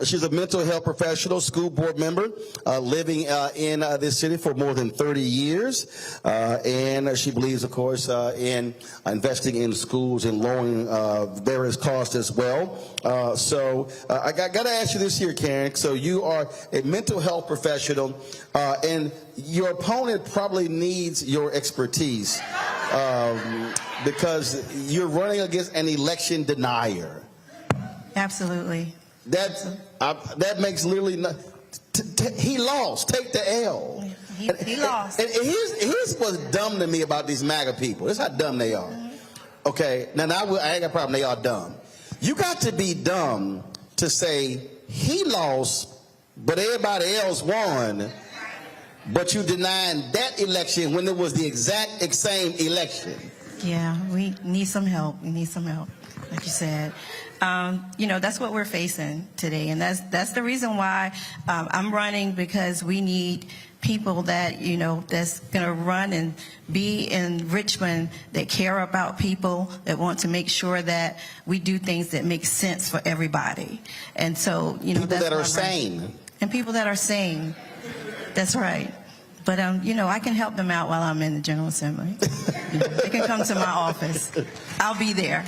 She's a mental health professional, school board member, living in this city for more than 30 years. And she believes, of course, in investing in schools and lowering various costs as well. So I got to ask you this here, Karen. So you are a mental health professional, and your opponent probably needs your expertise because you're running against an election denier. Absolutely. That makes literally he lost. Take the L. He lost. And here's what's dumb to me about these MAGA people. This is how dumb they are. Okay, now I ain't got a problem. They are dumb. You got to be dumb to say he lost, but everybody else won. But you denying that election when it was the exact same election. Yeah, we need some help. We need some help, like you said. That's what we're facing today, and that's the reason why I'm running, because we need people that that's going to run and be in Richmond, that care about people, that want to make sure that we do things that make sense for everybody. And so people that are sane. And people that are sane. That's right. But I can help them out while I'm in the General Assembly. They can come to my office. I'll be there.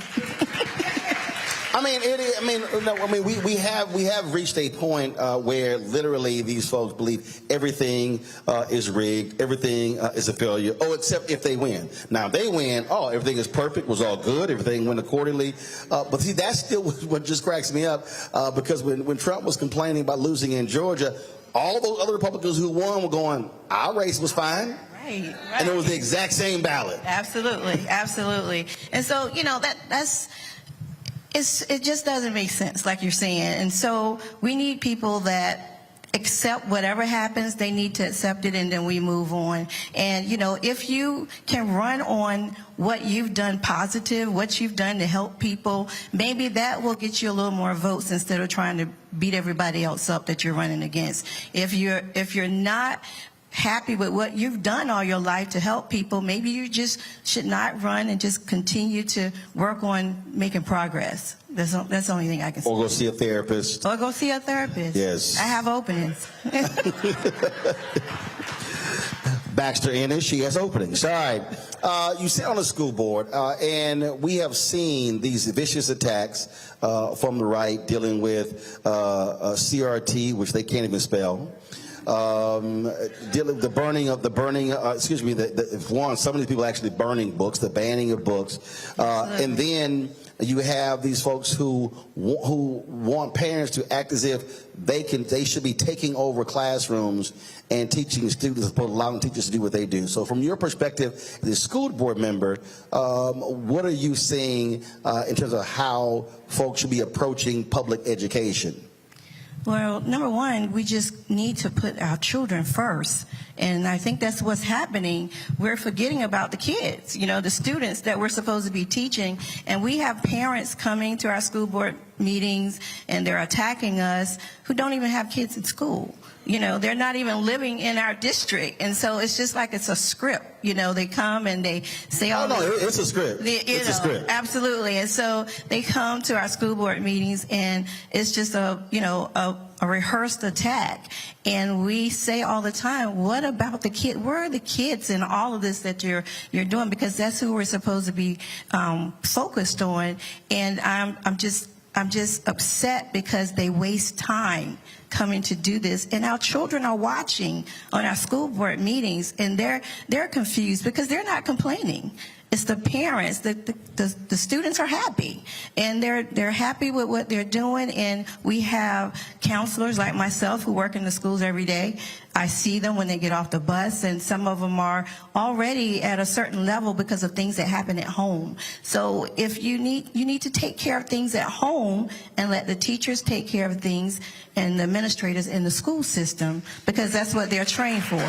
We have reached a point where literally these folks believe everything is rigged, everything is a failure. Oh, except if they win. Now, if they win, everything is perfect, was all good, everything went accordingly. But see, that's still what just cracks me up, because when Trump was complaining about losing in Georgia, all those other Republicans who won were going, our race was fine. Right. And it was the exact same ballot. Absolutely. And so, it just doesn't make sense, like you're saying. And so we need people that accept whatever happens. They need to accept it, and then we move on. And, if you can run on what you've done positive, what you've done to help people, maybe that will get you a little more votes instead of trying to beat everybody else up that you're running against. If you're not happy with what you've done all your life to help people, maybe you just should not run and just continue to work on making progress. That's the only thing I can say. Or go see a therapist. Yes. I have openings. Baxter Ennis, she has openings. All right. You sit on the school board, and we have seen these vicious attacks from the right dealing with CRT, which they can't even spell. Dealing with some of these people actually burning books, the banning of books, and then you have these folks who want parents to act as if they should be taking over classrooms and teaching students, allowing teachers to do what they do. So from your perspective, as a school board member, what are you seeing in terms of how folks should be approaching public education? Well, number one, we just need to put our children first. And I think that's what's happening. We're forgetting about the kids, the students that we're supposed to be teaching. And we have parents coming to our school board meetings and they're attacking us who don't even have kids in school. They're not even living in our district. And so it's just like it's a script. They come and they say all it's a script. It's a script. Absolutely. And so they come to our school board meetings and it's just a rehearsed attack. And we say all the time, what about the kid? Where are the kids in all of this that you're doing? Because that's who we're supposed to be focused on. And I'm just upset because they waste time coming to do this, and our children are watching on our school board meetings, and they're confused because they're not complaining. It's the parents. The students are happy, and they're happy with what they're doing. And we have counselors like myself who work in the schools every day. I see them when they get off the bus, and some of them are already at a certain level because of things that happen at home. So if you need to take care of things at home and let the teachers take care of things and the administrators in the school system, because that's what they're trained for.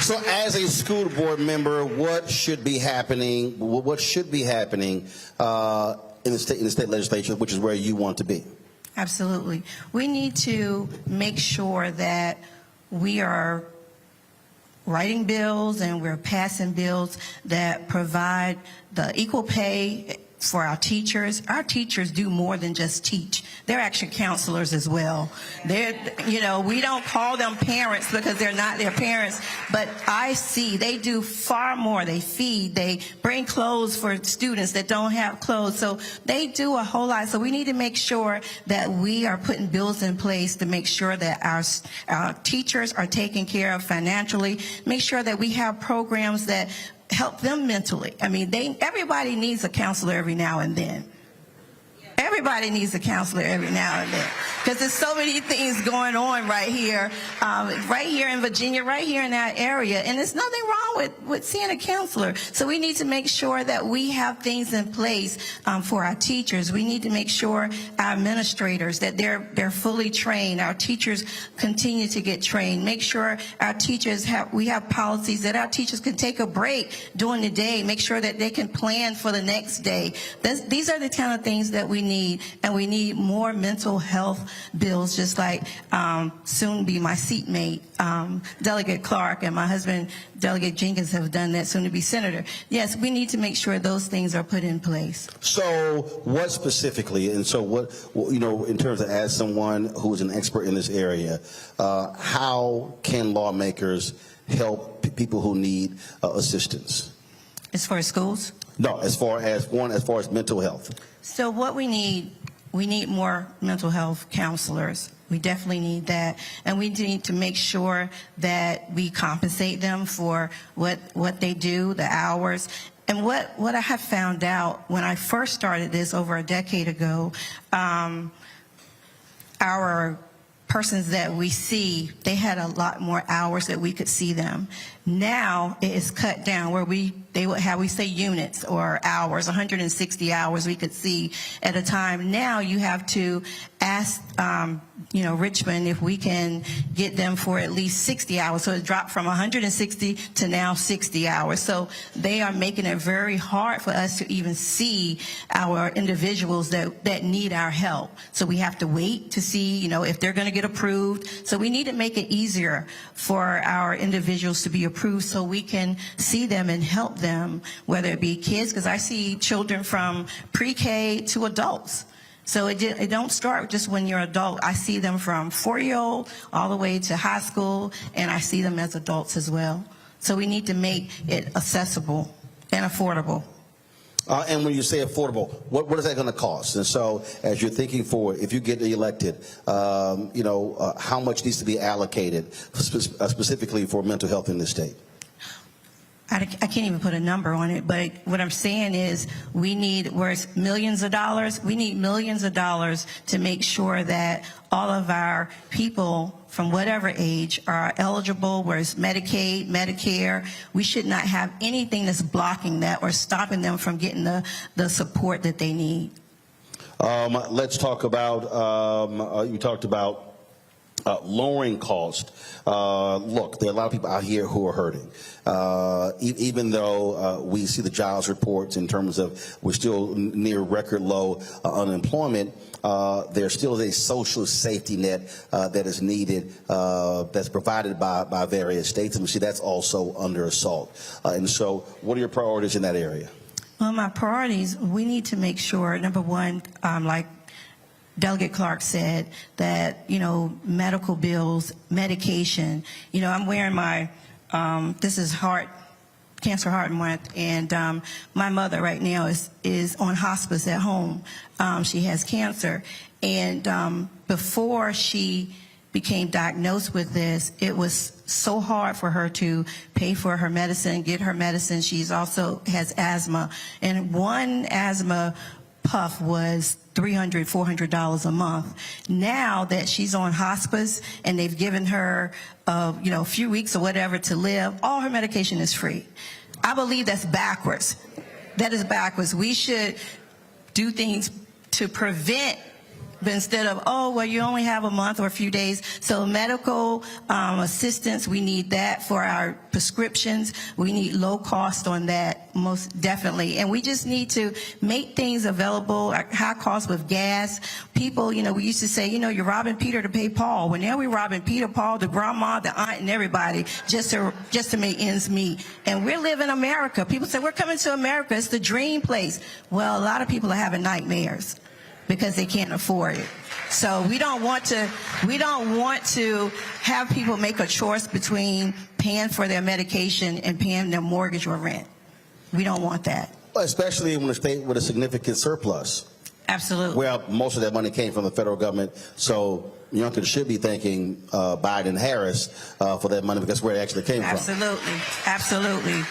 So as a school board member, what should be happening? What should be happening in the state legislature, which is where you want to be? Absolutely. We need to make sure that we are writing bills and we're passing bills that provide the equal pay for our teachers. Our teachers do more than just teach. They're actually counselors as well. We don't call them parents because they're not their parents, but I see they do far more. They feed, they bring clothes for students that don't have clothes. So they do a whole lot. So we need to make sure that we are putting bills in place to make sure that our teachers are taken care of financially, make sure that we have programs that help them mentally. I mean, everybody needs a counselor every now and then. Everybody needs a counselor every now and then because there's so many things going on right here in Virginia, right here in that area, and there's nothing wrong with seeing a counselor. So we need to make sure that we have things in place for our teachers. We need to make sure our administrators that they're fully trained. Our teachers continue to get trained. Make sure our teachers we have policies that our teachers can take a break during the day. Make sure that they can plan for the next day. These are the kind of things that we need. And we need more mental health bills, just like soon be my seatmate, Delegate Clark, and my husband, Delegate Jenkins, have done that, soon to be Senator. Yes, we need to make sure those things are put in place. So what specifically, and so what, in terms of as someone who is an expert in this area, how can lawmakers help people who need assistance? As far as schools? No, as far as mental health. So what we need more mental health counselors. We definitely need that. And we need to make sure that we compensate them for what they do, the hours. And what I have found out when I first started this over a decade ago, our persons that we see, they had a lot more hours that we could see them. Now it is cut down where they would have, we say units or hours, 160 hours we could see at a time. Now you have to ask, Richmond if we can get them for at least 60 hours. So it dropped from 160 to now 60 hours. So they are making it very hard for us to even see our individuals that need our help. So we have to wait to see, if they're going to get approved. So we need to make it easier for our individuals to be approved so we can see them and help them, whether it be kids, because I see children from pre-K to adults. So it don't start just when you're adult. I see them from 4-year-old all the way to high school, and I see them as adults as well. So we need to make it accessible and affordable. And when you say affordable, what is that going to cost? And so as you're thinking forward, if you get elected, how much needs to be allocated specifically for mental health in this state? I can't even put a number on it, but what I'm saying is we need, where it's millions of dollars, we need millions of dollars to make sure that all of our people from whatever age are eligible, where it's Medicaid, Medicare. We should not have anything that's blocking that or stopping them from getting the support that they need. Let's talk about, you talked about lowering cost. Look, there are a lot of people out here who are hurting. Even though we see the jobs reports in terms of we're still near record low unemployment, there still is a social safety net that is needed, that's provided by various states, and we see that's also under assault. And so what are your priorities in that area? Well, my priorities, we need to make sure, number one, like Delegate Clark said, that, medical bills, medication, I'm wearing my, this is Cancer Heart Month, and my mother right now is on hospice at home. She has cancer, and before she became diagnosed with this, it was so hard for her to pay for her medicine, get her medicine. She's also has asthma, and one asthma puff was $300, $400 a month. Now that she's on hospice and they've given her, a few weeks or whatever to live, all her medication is free. I believe that's backwards. That is backwards. We should do things to prevent, but instead of, you only have a month or a few days. So medical assistance, we need that for our prescriptions. We need low cost on that, most definitely. And we just need to make things available, like high cost with gas. People, we used to say, you're robbing Peter to pay Paul. Well, now we're robbing Peter, Paul, the grandma, the aunt, and everybody just to make ends meet. And we live in America. People say, we're coming to America. It's the dream place. Well, a lot of people are having nightmares because they can't afford it. So we don't want to have people make a choice between paying for their medication and paying their mortgage or rent. We don't want that. Especially in a state with a significant surplus. Absolutely. Well, most of that money came from the federal government, so Youngkin should be thanking Biden and Harris for that money, because where it actually came from. Absolutely.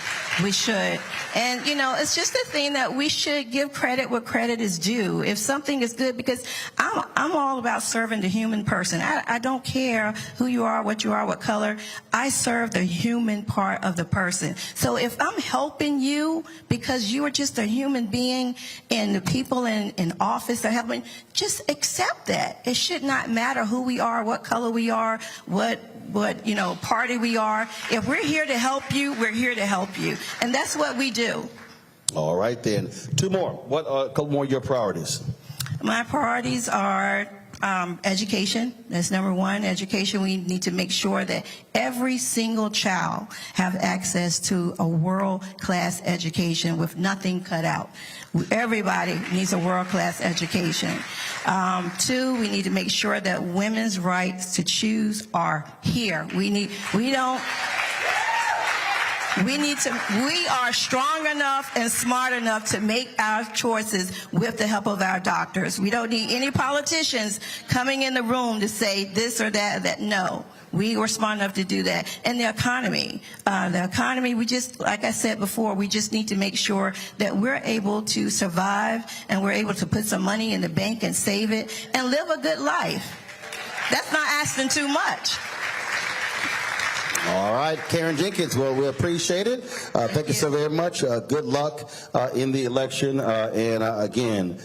We should. And, it's just a thing that we should give credit where credit is due. If something is good, because I'm all about serving the human person. I don't care who you are, what color. I serve the human part of the person. So if I'm helping you because you are just a human being and the people in office are helping, just accept that. It should not matter who we are, what color we are, what party we are. If we're here to help you, we're here to help you. And that's what we do. All right, then. Two more. What a couple more of your priorities? My priorities are education. That's number one. Education. We need to make sure that every single child have access to a world-class education with nothing cut out. Everybody needs a world-class education. Two, we need to make sure that women's rights to choose are here. We are strong enough and smart enough to make our choices with the help of our doctors. We don't need any politicians coming in the room to say this or that. No. We were smart enough to do that. And the economy, we just, like I said before, we just need to make sure that we're able to survive and we're able to put some money in the bank and save it and live a good life. That's not asking too much. All right, Karen Jenkins, well, we appreciate it. Thank you so very much. Good luck in the election. And again,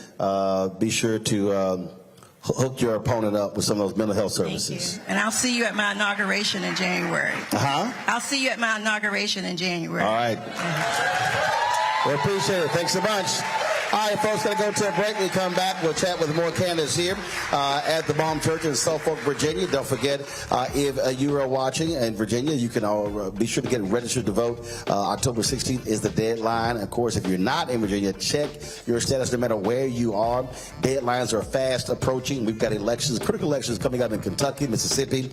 be sure to hook your opponent up with some of those mental health services. Thank you. And I'll see you at my inauguration in January. I'll see you at my inauguration in January. All right. We appreciate it. Thanks so much. All right, folks, going to go to a break. We come back. We'll chat with more candidates here at the Baum Church in Suffolk, Virginia. Don't forget, if you are watching in Virginia, you can all be sure to get registered to vote. October 16th is the deadline. Of course, if you're not in Virginia, check your status no matter where you are. Deadlines are fast approaching. We've got elections, critical elections coming up in Kentucky, Mississippi,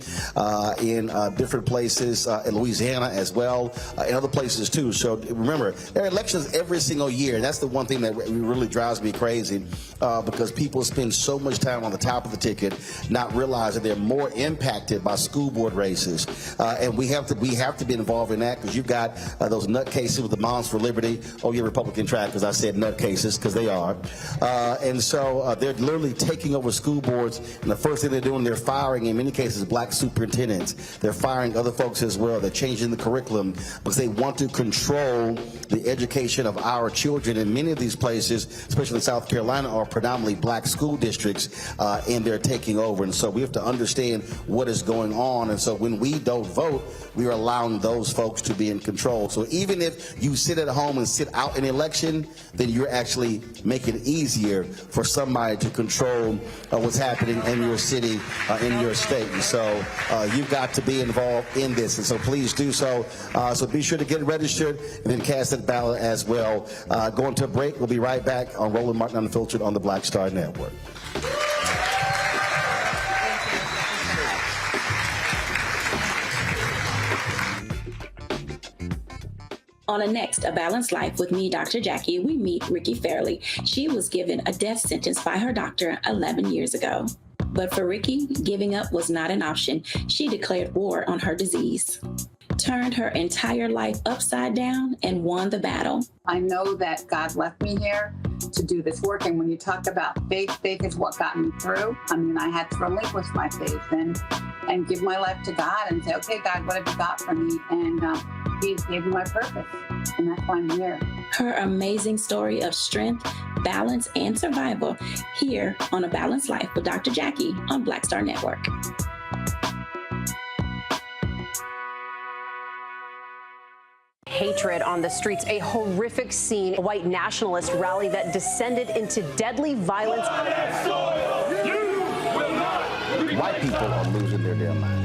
in different places, in Louisiana as well, and other places too. So remember, there are elections every single year, and that's the one thing that really drives me crazy, because people spend so much time on the top of the ticket, not realizing they're more impacted by school board races, and we have to be involved in that, because you've got those nutcases with the Moms for Liberty. Oh, yeah, Republican track, because I said nutcases, because they are, and so they're literally taking over school boards, and the first thing they're doing, they're firing, in many cases, black superintendents. They're firing other folks as well. They're changing the curriculum because they want to control the education of our children. In many of these places, caucuses, especially in South Carolina, are predominantly black school districts, and they're taking over. And so we have to understand what is going on. And so when we don't vote, we are allowing those folks to be in control. So even if you sit at home and sit out an election, then you're actually making it easier for somebody to control what's happening in your city, in your state. And so you've got to be involved in this. And so please do so. So be sure to get registered and then cast that ballot as well. Going to a break. We'll be right back on Roland Martin Unfiltered on the Black Star Network. On a next, A Balanced Life with me, Dr. Jackie, we meet Ricky Fairley. She was given a death sentence by her doctor 11 years ago. But for Ricky, giving up was not an option. She declared war on her disease, turned her entire life upside down, and won the battle. I know that God left me here to do this work. And when you talk about faith, faith is what got me through. I mean, I had to relinquish my faith and give my life to God and say, okay, God, what have you got for me? And He gave me my purpose. And that's why I'm here. Her amazing story of strength, balance, and survival here on A Balanced Life with Dr. Jackie on Black Star Network. Hatred on the streets, a horrific scene, a white nationalist rally that descended into deadly violence. White people are losing their damn minds.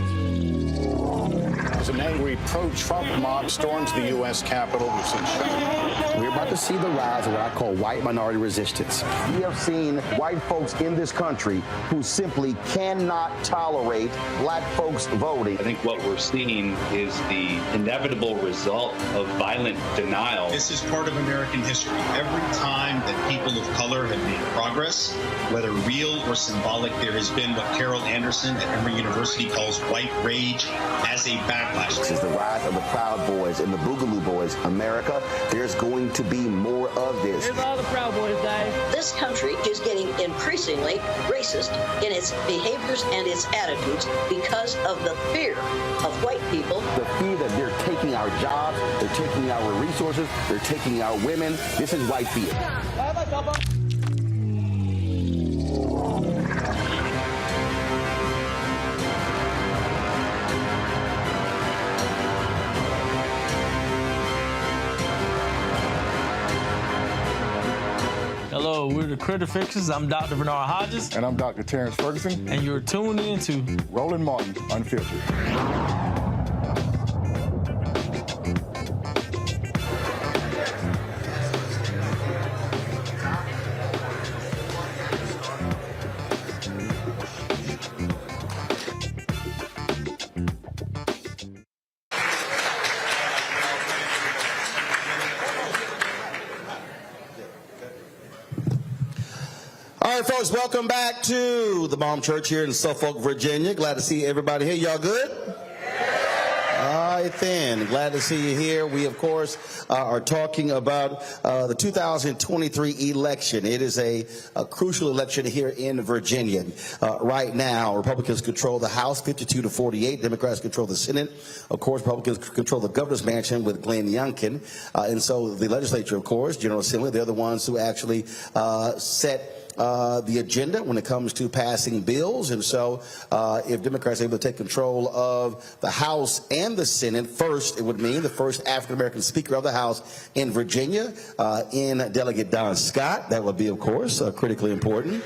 As an angry pro-Trump mob storms the U.S. Capitol, we've seen shooting. We're about to see the rise of what I call white minority resistance. We have seen white folks in this country who simply cannot tolerate black folks voting. I think what we're seeing is the inevitable result of violent denial. This is part of American history. Every time that people of color have made progress, whether real or symbolic, there has been what Carol Anderson at Emory University calls white rage as a backlash. This is the rise of the Proud Boys and the Boogaloo Boys. America, there's going to be more of this. Here's all the Proud Boys, Dave. This country is getting increasingly racist in its behaviors and its attitudes because of the fear of white people. The fear that they're taking our jobs, they're taking our resources, they're taking our women. This is white fear. Hello, we're the Critter Fixers. I'm Dr. Bernard Hodges. And I'm Dr. Terrence Ferguson. And you're tuned in to Roland Martin Unfiltered. All right, folks, welcome back to the Baum Church here in Suffolk, Virginia. Glad to see everybody here. Y'all good? All right, then. Glad to see you here. We, of course, are talking about the 2023 election. It is a crucial election here in Virginia. Right now, Republicans control the House 52-48. Democrats control the Senate. Of course, Republicans control the governor's mansion with Glenn Youngkin. And so the legislature, of course, General Assembly, they're the ones who actually set the agenda when it comes to passing bills. And so if Democrats are able to take control of the House and the Senate, first, it would mean the first African-American Speaker of the House in Virginia, in Delegate Don Scott. That would be, of course, critically important.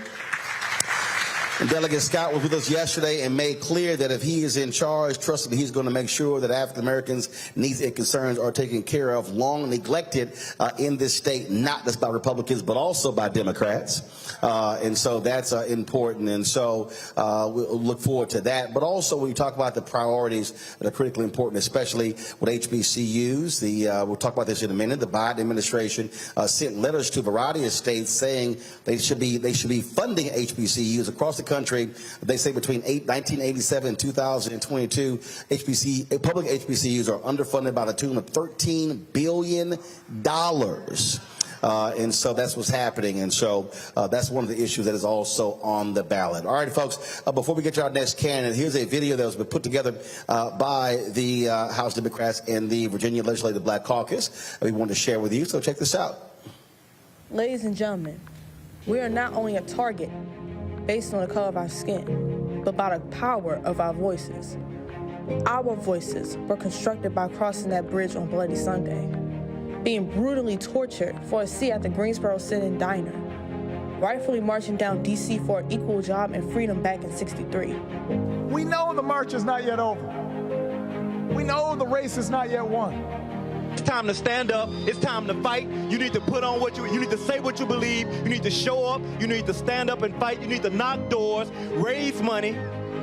And Delegate Scott was with us yesterday and made clear that if he is in charge, trust me, he's going to make sure that African Americans' needs and concerns are taken care of, long neglected in this state, not just by Republicans, but also by Democrats. And so that's important. And so we'll look forward to that. But also when you talk about the priorities that are critically important, especially with HBCUs, we'll talk about this in a minute. The Biden administration sent letters to a variety of states saying they should be funding HBCUs across the country. They say between 1987 and 2022, public HBCUs are underfunded by the tune of $13 billion. And so that's what's happening. And so that's one of the issues that is also on the ballot. All right, folks, before we get to our next candidate, here's a video that was put together by the House Democrats and the Virginia Legislative Black Caucus we wanted to share with you. So check this out. Ladies and gentlemen, we are not only a target based on the color of our skin, but by the power of our voices. Our voices were constructed by crossing that bridge on Bloody Sunday, being brutally tortured for a seat at the Greensboro Sit-In Diner, rightfully marching down D.C. for an equal job and freedom back in '63. We know the march is not yet over. We know the race is not yet won. It's time to stand up. It's time to fight. You need to put on you need to say what you believe. You need to show up. You need to stand up and fight. You need to knock doors, raise money.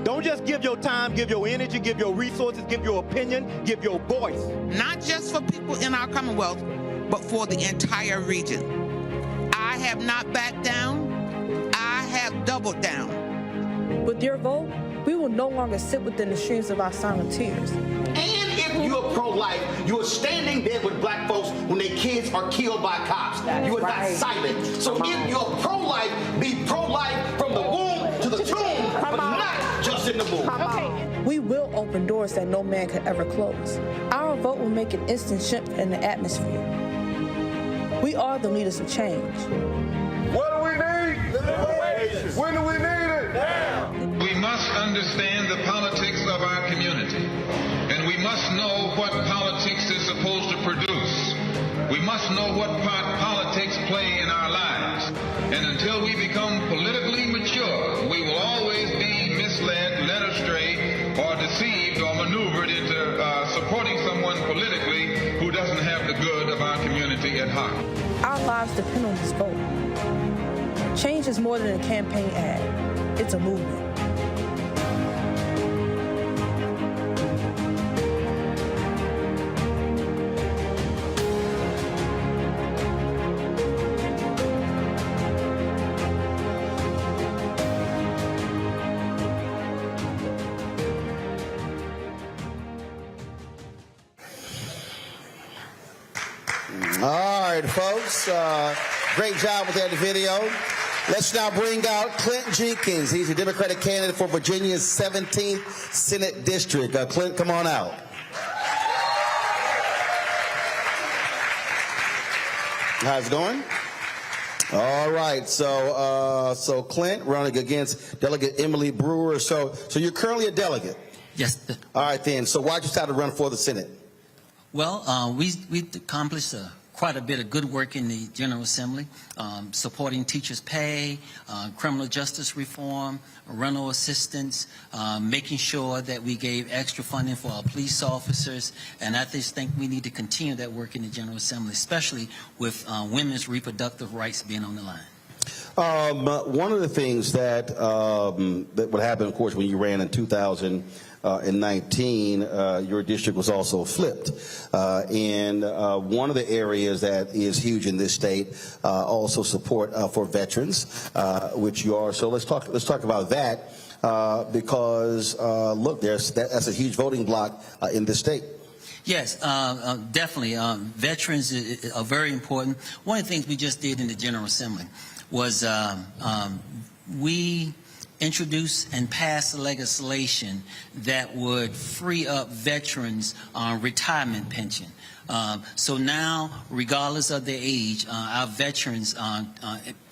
Don't just give your time, give your energy, give your resources, give your opinion, give your voice. Not just for people in our Commonwealth, but for the entire region. I have not backed down. I have doubled down. With your vote, we will no longer sit within the streams of our silent tears. And if you're pro-life, you're standing there with black folks when their kids are killed by cops. You are not silent. So if you're pro-life, be pro-life from the womb to the tomb, but not just in the womb. We will open doors that no man could ever close. Our vote will make an instant shift in the atmosphere. We are the leaders of change. What do we need? Liberation. When do we need it? Now. We must understand the politics of our community, and we must know what politics is supposed to produce. We must know what part politics play in our lives. And until we become politically mature, we will always be misled, led astray, or deceived or maneuvered into supporting someone politically who doesn't have the good of our community at heart. Our lives depend on this vote. Change is more than a campaign ad. It's a movement. All right, folks. Great job with that video. Let's now bring out Clint Jenkins. He's a Democratic candidate for Virginia's 17th Senate District. Clint, come on out. How's it going? All right, so Clint running against Delegate Emily Brewer. So you're currently a delegate. Yes. All right, then. So why'd you decide to run for the Senate? Well, we accomplished quite a bit of good work in the General Assembly, supporting teachers' pay, criminal justice reform, rental assistance, making sure that we gave extra funding for our police officers, and I just think we need to continue that work in the General Assembly, especially with women's reproductive rights being on the line. One of the things that would happen, of course, when you ran in 2019, your district was also flipped. And one of the areas that is huge in this state, also support for veterans, which you are. So let's talk about that because look, that's a huge voting block in this state. Yes, definitely. Veterans are very important. One of the things we just did in the General Assembly was we introduced and passed legislation that would free up veterans on retirement pension. So now, regardless of their age, our veterans'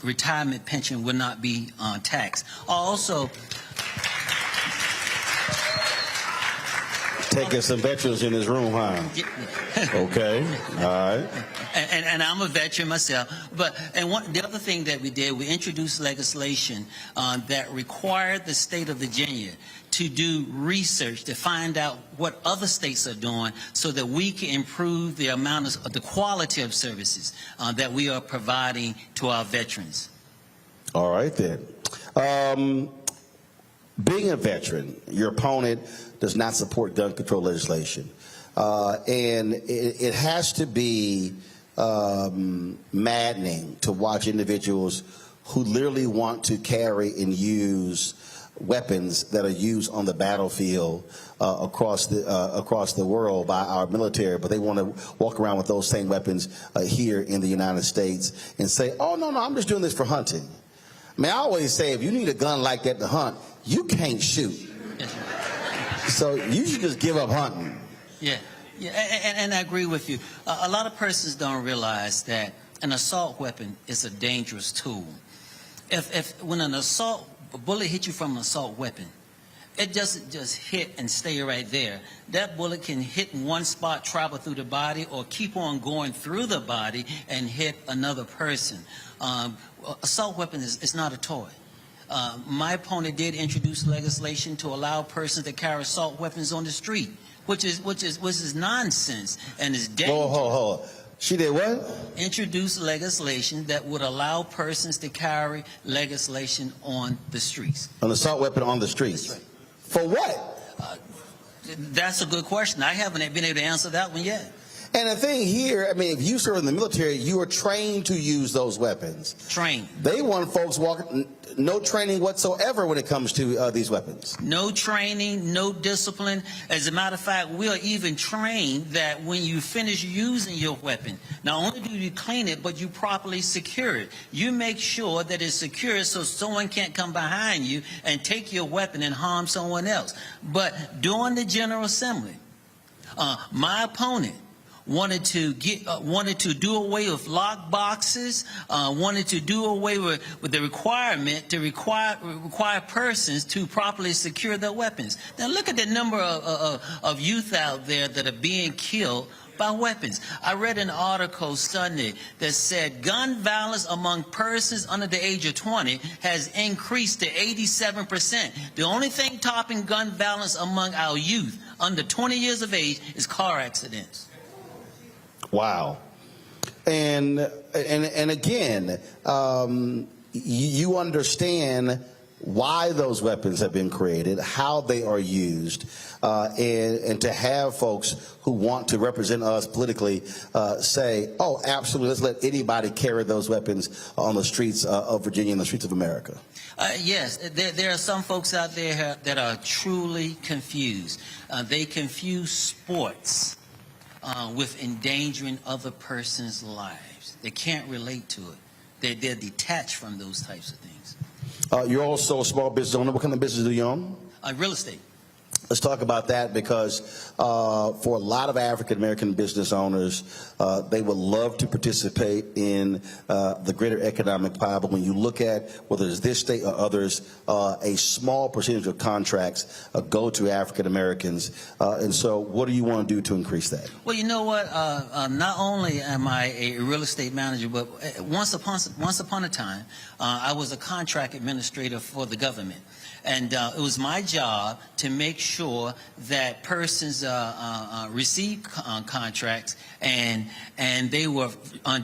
retirement pension will not be taxed. Also, taking some veterans in this room, huh? Okay, all right. And I'm a veteran myself. The other thing that we did, we introduced legislation that required the state of Virginia to do research to find out what other states are doing so that we can improve the amount of the quality of services that we are providing to our veterans. All right, then. Being a veteran, your opponent does not support gun control legislation. And it has to be maddening to watch individuals who literally want to carry and use weapons that are used on the battlefield across the world by our military, but they want to walk around with those same weapons here in the United States and say, oh, no, I'm just doing this for hunting. I mean, I always say, if you need a gun like that to hunt, you can't shoot. So you should just give up hunting. Yeah, and I agree with you. A lot of persons don't realize that an assault weapon is a dangerous tool. When a bullet hits you from an assault weapon, it doesn't just hit and stay right there. That bullet can hit in one spot, travel through the body, or keep on going through the body and hit another person. Assault weapon is not a toy. My opponent did introduce legislation to allow persons to carry assault weapons on the street, which is nonsense and is dangerous. Hold on. She did what? Introduce legislation that would allow persons to carry legislation on the streets. An assault weapon on the streets. That's right. For what? That's a good question. I haven't been able to answer that one yet. And the thing here, I mean, if you serve in the military, you are trained to use those weapons. Trained. They want folks walking, no training whatsoever when it comes to these weapons. No training, no discipline. As a matter of fact, we are even trained that when you finish using your weapon, not only do you clean it, but you properly secure it. You make sure that it's secure so someone can't come behind you and take your weapon and harm someone else. But during the General Assembly, my opponent wanted to do away with lock boxes, wanted to do away with the requirement to require persons to properly secure their weapons. Now look at the number of youth out there that are being killed by weapons. I read an article Sunday that said gun violence among persons under the age of 20 has increased to 87%. The only thing topping gun violence among our youth under 20 years of age is car accidents. Wow. And again, you understand why those weapons have been created, how they are used, and to have folks who want to represent us politically say, oh, absolutely, let's let anybody carry those weapons on the streets of Virginia and the streets of America. Yes, there are some folks out there that are truly confused. They confuse sports with endangering other person's lives. They can't relate to it. They're detached from those types of things. You're also a small business owner. What kind of business do you own? Real estate. Let's talk about that because for a lot of African-American business owners, they would love to participate in the greater economic pie. But when you look at whether it's this state or others, a small percentage of contracts go to African-Americans. And so what do you want to do to increase that? Well, you know what? Not only am I a real estate manager, but once upon a time, I was a contract administrator for the government. And it was my job to make sure that persons received contracts and they were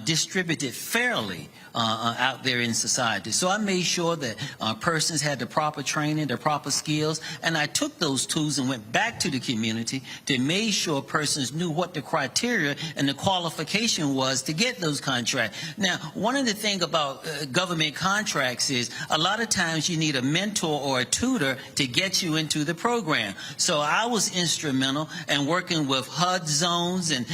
distributed fairly out there in society. So I made sure that persons had the proper training, the proper skills, and I took those tools and went back to the community to make sure persons knew what the criteria and the qualification was to get those contracts. Now, one of the things about government contracts is a lot of times you need a mentor or a tutor to get you into the program. So I was instrumental in working with HUD zones and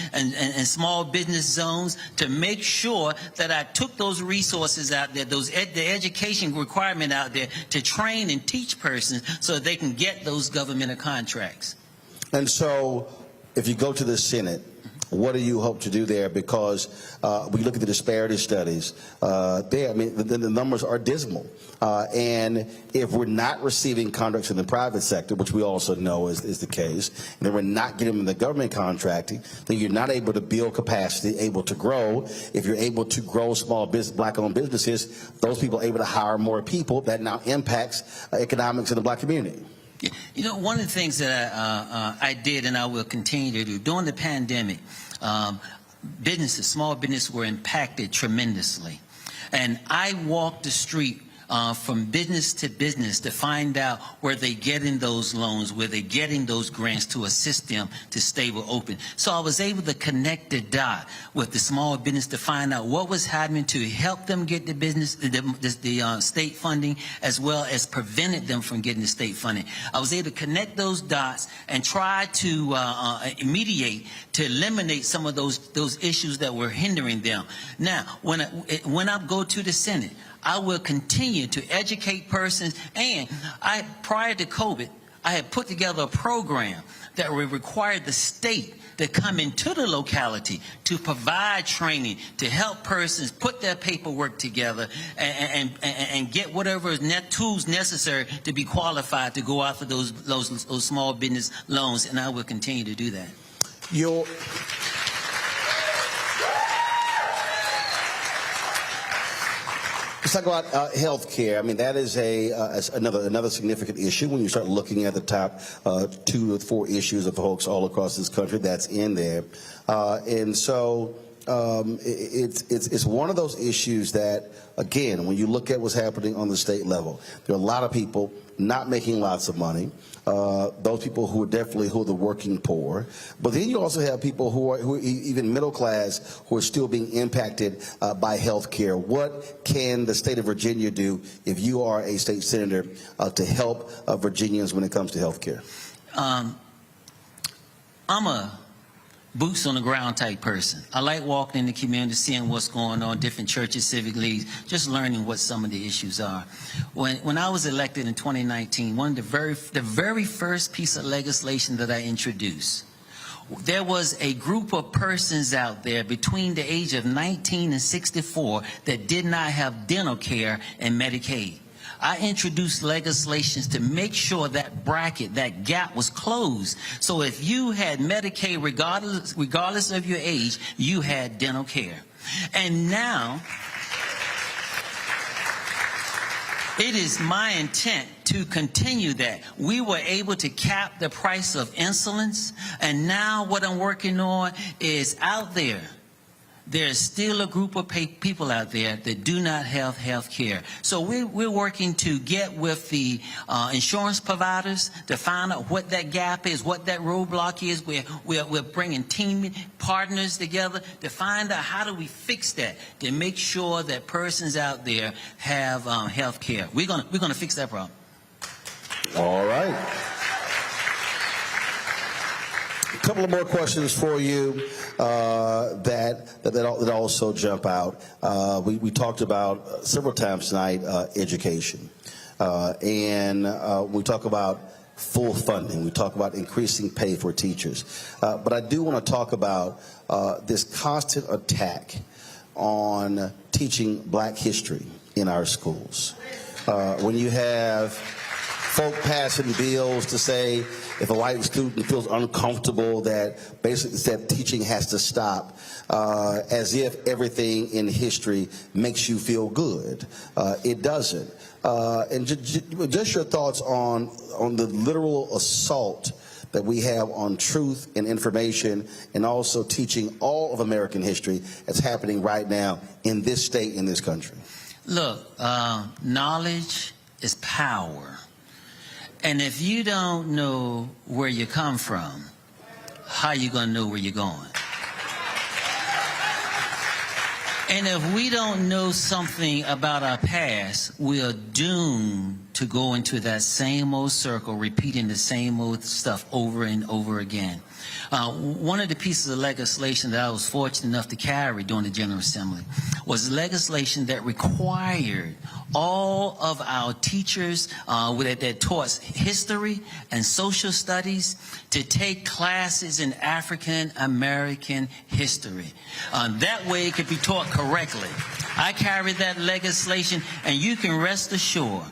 small business zones to make sure that I took those resources out there, the education requirement out there to train and teach persons so they can get those government contracts. And so if you go to the Senate, what do you hope to do there? Because we look at the disparity studies there. I mean, the numbers are dismal. And if we're not receiving contracts in the private sector, which we also know is the case, and then we're not getting them in the government contracting, then you're not able to build capacity, able to grow. If you're able to grow small business, black-owned businesses, those people are able to hire more people. That now impacts economics in the black community. You know, one of the things that I did and I will continue to do during the pandemic, businesses, small businesses were impacted tremendously. And I walked the street from business to business to find out where they're getting those loans, where they're getting those grants to assist them to stay open. So I was able to connect the dot with the small business to find out what was happening to help them get the business, the state funding, as well as prevented them from getting the state funding. I was able to connect those dots and try to mediate to eliminate some of those issues that were hindering them. Now, when I go to the Senate, I will continue to educate persons, and prior to COVID, I had put together a program that would require the state to come into the locality to provide training, to help persons put their paperwork together and get whatever tools necessary to be qualified to go after those small business loans, and I will continue to do that. Let's talk about health care. I mean, that is another significant issue when you start looking at the top 2 or 4 issues of folks all across this country that's in there. And so it's one of those issues that, again, when you look at what's happening on the state level, there are a lot of people not making lots of money. Those people who are the working poor, but then you also have people who are even middle class who are still being impacted by health care. What can the state of Virginia do if you are a state senator to help Virginians when it comes to health care? I'm a boots on the ground type person. I like walking in the community, seeing what's going on, different churches, civic leagues, just learning what some of the issues are. When I was elected in 2019, the very first piece of legislation that I introduced, there was a group of persons out there between the age of 19 and 64 that did not have dental care and Medicaid. I introduced legislations to make sure that bracket, that gap was closed. So if you had Medicaid, regardless of your age, you had dental care. And now, it is my intent to continue that. We were able to cap the price of insulins, and now what I'm working on is out there. There's still a group of people out there that do not have health care. So we're working to get with the insurance providers to find out what that gap is, what that roadblock is. We're bringing team partners together to find out how do we fix that, to make sure that persons out there have health care. We're gonna fix that problem. All right. A couple of more questions for you that also jump out. We talked about several times tonight education, and we talk about full funding. We talk about increasing pay for teachers, but I do want to talk about this constant attack on teaching Black history in our schools. When you have folk passing bills to say if a white student feels uncomfortable that basically said teaching has to stop, as if everything in history makes you feel good. It doesn't. And just your thoughts on the literal assault that we have on truth and information, and also teaching all of American history that's happening right now in this state, in this country. Look, knowledge is power. And if you don't know where you come from, how are you going to know where you're going? And if we don't know something about our past, we are doomed to go into that same old circle, repeating the same old stuff over and over again. One of the pieces of legislation that I was fortunate enough to carry during the General Assembly was legislation that required all of our teachers that taught history and social studies to take classes in African American history. That way it could be taught correctly. I carried that legislation, and you can rest assured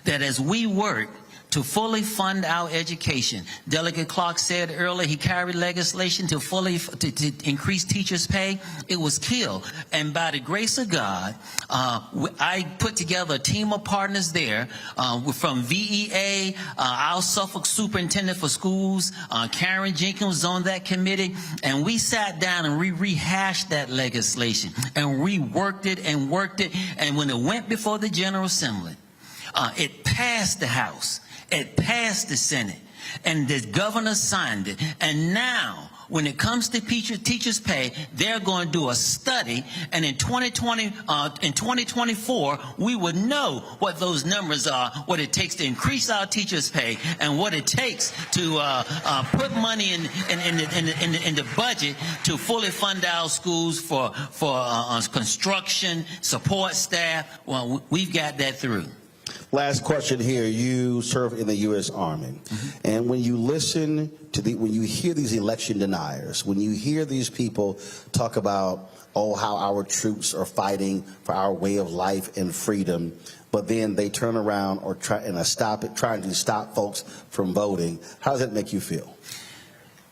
that as we work to fully fund our education, Delegate Clark said earlier he carried legislation to increase teachers' pay. It was killed, and by the grace of God, I put together a team of partners there from VEA, our Suffolk Superintendent for Schools, Karen Jenkins was on that committee, and we sat down and we rehashed that legislation and reworked it and worked it, and when it went before the General Assembly, it passed the House. It passed the Senate, and the governor signed it. And now, when it comes to teachers' pay, they're going to do a study, and in 2024, we would know what those numbers are, what it takes to increase our teachers' pay, and what it takes to put money in the budget to fully fund our schools for construction, support staff. Well, we've got that through. Last question here. You serve in the U.S. Army, and when you listen to when you hear these election deniers, when you hear these people talk about, oh, how our troops are fighting for our way of life and freedom, but then they turn around or trying to stop folks from voting, how does that make you feel?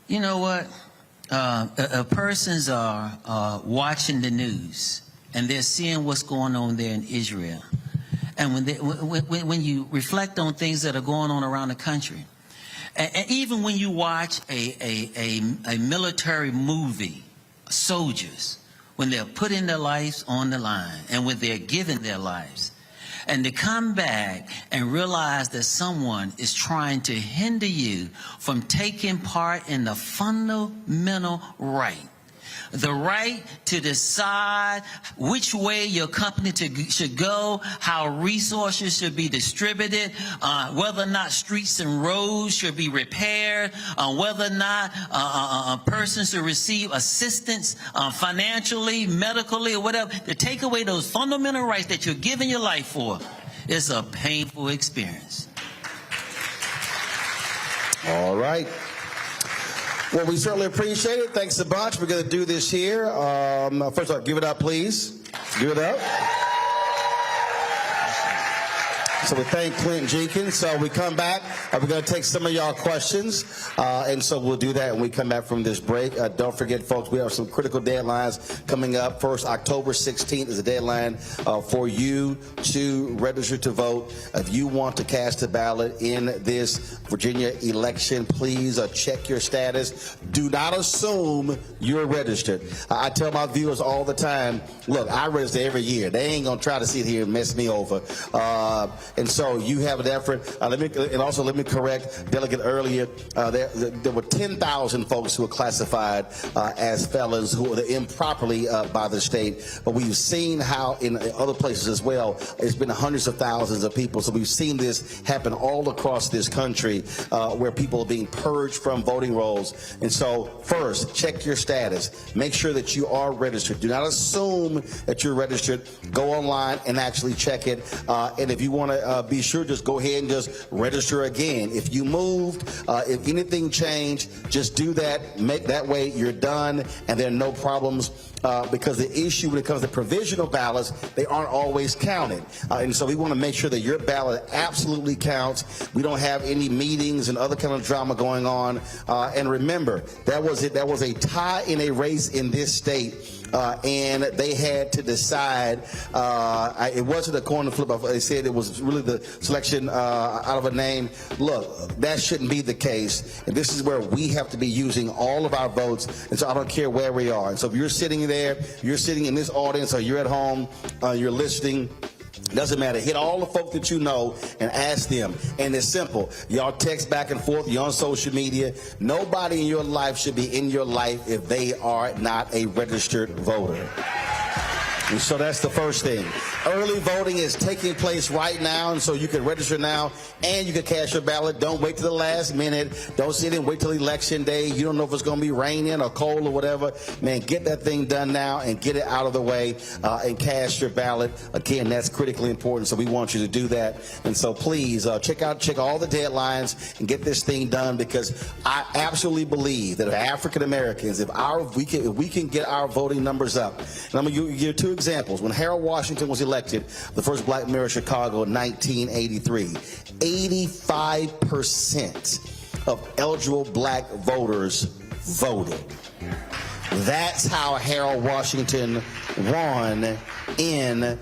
You know what? Persons are watching the news and they're seeing what's going on there in Israel. And when you reflect on things that are going on around the country, and even when you watch a military movie, soldiers, when they're putting their lives on the line and when they're giving their lives, and to come back and realize that someone is trying to hinder you from taking part in the fundamental right, the right to decide which way your company should go, how resources should be distributed, whether or not streets and roads should be repaired, whether or not a person should receive assistance financially, medically, or whatever. To take away those fundamental rights that you're giving your life for is a painful experience. All right. Well, we certainly appreciate it. Thanks a bunch. We're going to do this here. First of all, give it up, please. Give it up. So we thank Clint Jenkins. So we come back. We're going to take some of y'all questions. And so we'll do that when we come back from this break. Don't forget, folks, we have some critical deadlines coming up. First, October 16th is a deadline for you to register to vote. If you want to cast a ballot in this Virginia election, please check your status. Do not assume you're registered. I tell my viewers all the time, look, I register every year. They ain't going to try to sit here and mess me over. And so you have an effort. Let me correct Delegate earlier. There were 10,000 folks who were classified as felons who were improperly by the state. But we've seen how in other places as well, it's been hundreds of thousands of people. So we've seen this happen all across this country where people are being purged from voting rolls. And so first, check your status. Make sure that you are registered. Do not assume that you're registered. Go online and actually check it. And if you want to be sure, just go ahead and just register again. If you moved, if anything changed, just do that. Make that way you're done, and there are no problems. Because the issue when it comes to provisional ballots, they aren't always counted. And so we want to make sure that your ballot absolutely counts. We don't have any meetings and other kind of drama going on. And remember, that was a tie in a race in this state. And they had to decide. It wasn't a coin flip. They said it was really the selection out of a name. Look, that shouldn't be the case. And this is where we have to be using all of our votes. And so I don't care where we are. And so if you're sitting there, you're sitting in this audience, or you're at home, you're listening, doesn't matter. Hit all the folks that you know and ask them. And it's simple. Y'all text back and forth. You're on social media. Nobody in your life should be in your life if they are not a registered voter. And so that's the first thing. Early voting is taking place right now, and so you can register now and you can cast your ballot. Don't wait till the last minute. Don't sit and wait till election day. You don't know if it's going to be raining or cold or whatever. Man, get that thing done now and get it out of the way and cast your ballot. Again, that's critically important, so we want you to do that. And so please check all the deadlines and get this thing done, because I absolutely believe that if African Americans, if we can get our voting numbers up. And I'm going to give you two examples. When Harold Washington was elected, the first black mayor of Chicago in 1983, 85% of eligible black voters voted. That's how Harold Washington won in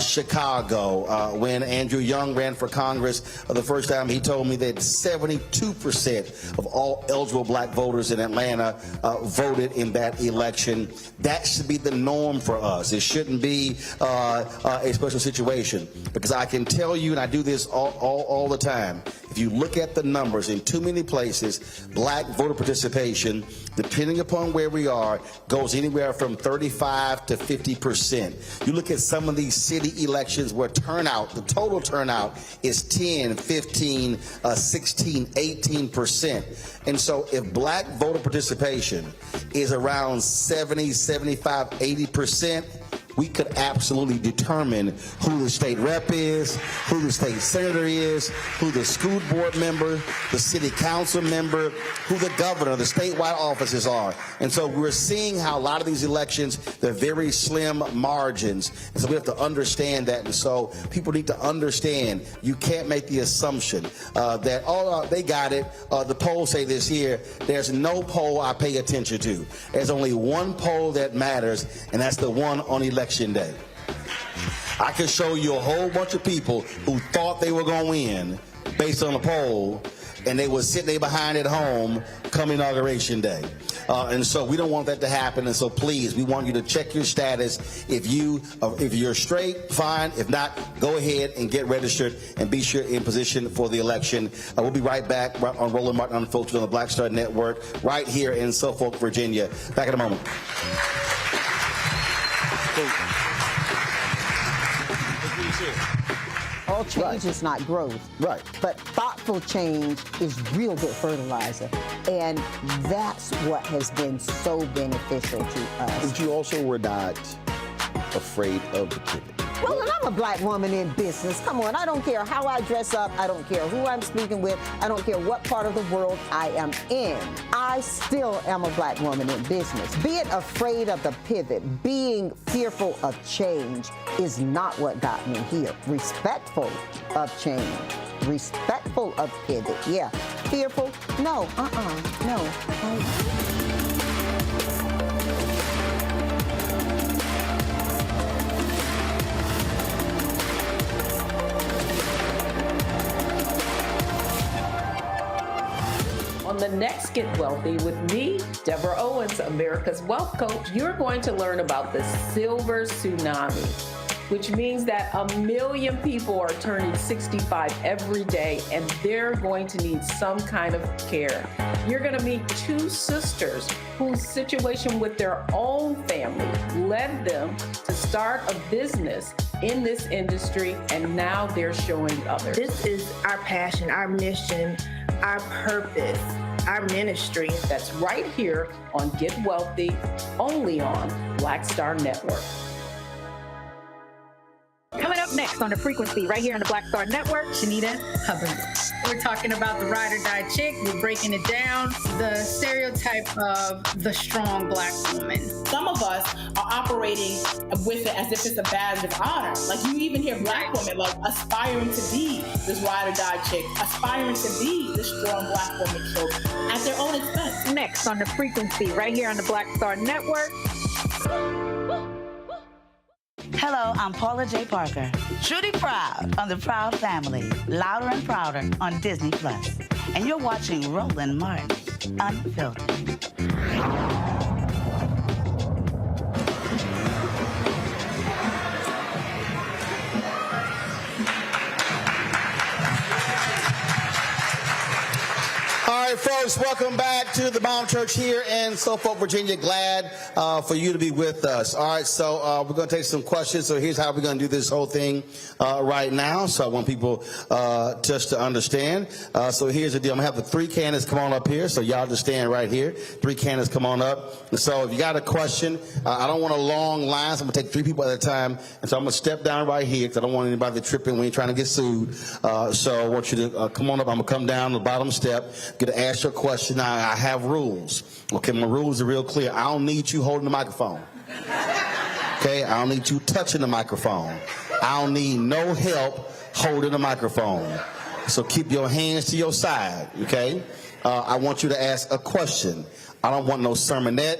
Chicago. When Andrew Young ran for Congress the first time, he told me that 72% of all eligible black voters in Atlanta voted in that election. That should be the norm for us. It shouldn't be a special situation, because I can tell you, and I do this all the time, if you look at the numbers in too many places, black voter participation, depending upon where we are, goes anywhere from 35 to 50%. You look at some of these city elections where turnout, the total turnout is 10, 15, 16, 18%. And so if black voter participation is around 70, 75, 80%, we could absolutely determine who the state rep is, who the state senator is, who the school board member, the city council member, who the governor, the statewide offices are. And so we're seeing how a lot of these elections, they're very slim margins. And so we have to understand that. And so people need to understand you can't make the assumption that, oh, they got it. The polls say this here. There's no poll I pay attention to. There's only one poll that matters, and that's the one on election day. I can show you a whole bunch of people who thought they were going to win based on a poll, and they were sitting there behind at home come inauguration day. And so we don't want that to happen. And so please, we want you to check your status. If you're straight, fine. If not, go ahead and get registered and be sure in position for the election. We'll be right back on Roland Martin Unfiltered on the Black Star Network right here in Suffolk, Virginia. Back in a moment. All change is not growth. Right. But thoughtful change is real good fertilizer. And that's what has been so beneficial to us. But you also were not afraid of the pivot. Well, and I'm a black woman in business. Come on, I don't care how I dress up. I don't care who I'm speaking with. I don't care what part of the world I am in. I still am a black woman in business. Being afraid of the pivot, being fearful of change is not what got me here. Respectful of change, respectful of pivot, yeah. Fearful, no, no. On the next Get Wealthy with me, Deborah Owens, America's Wealth Coach, you're going to learn about the silver tsunami, which means that 1 million people are turning 65 every day, and they're going to need some kind of care. You're going to meet two sisters whose situation with their own family led them to start a business in this industry, and now they're showing others. This is our passion, our mission, our purpose, our ministry. That's right here on Get Wealthy, only on Black Star Network. Coming up next on The Frequency, right here on the Black Star Network, Shanita Hubbard. We're talking about the ride or die chick. We're breaking it down. The stereotype of the strong black woman. Some of us are operating with it as if it's a badge of honor. Like you even hear black women like aspiring to be this ride or die chick, aspiring to be this strong black woman trope at their own expense. Next on The Frequency, right here on the Black Star Network. Hello, I'm Paula J. Parker. Truly proud on the Proud Family, Louder and Prouder on Disney+. And you're watching Roland Martin Unfiltered. All right, folks, welcome back to the Bomb Church here in Suffolk, Virginia. Glad for you to be with us. All right, so we're going to take some questions. So here's how we're going to do this whole thing right now. So I want people just to understand. So here's the deal. I'm going to have the three candidates come on up here. So y'all just stand right here. Three candidates come on up. And so if you got a question, I don't want a long line. So I'm going to take three people at a time. And so I'm going to step down right here because I don't want anybody to trip in when you're trying to get sued. So I want you to come on up. I'm going to come down the bottom step. Get to ask your question. Now, I have rules. Okay, my rules are real clear. I don't need you holding the microphone. Okay, I don't need you touching the microphone. I don't need no help holding the microphone. So keep your hands to your side, okay? I want you to ask a question. I don't want no sermonette.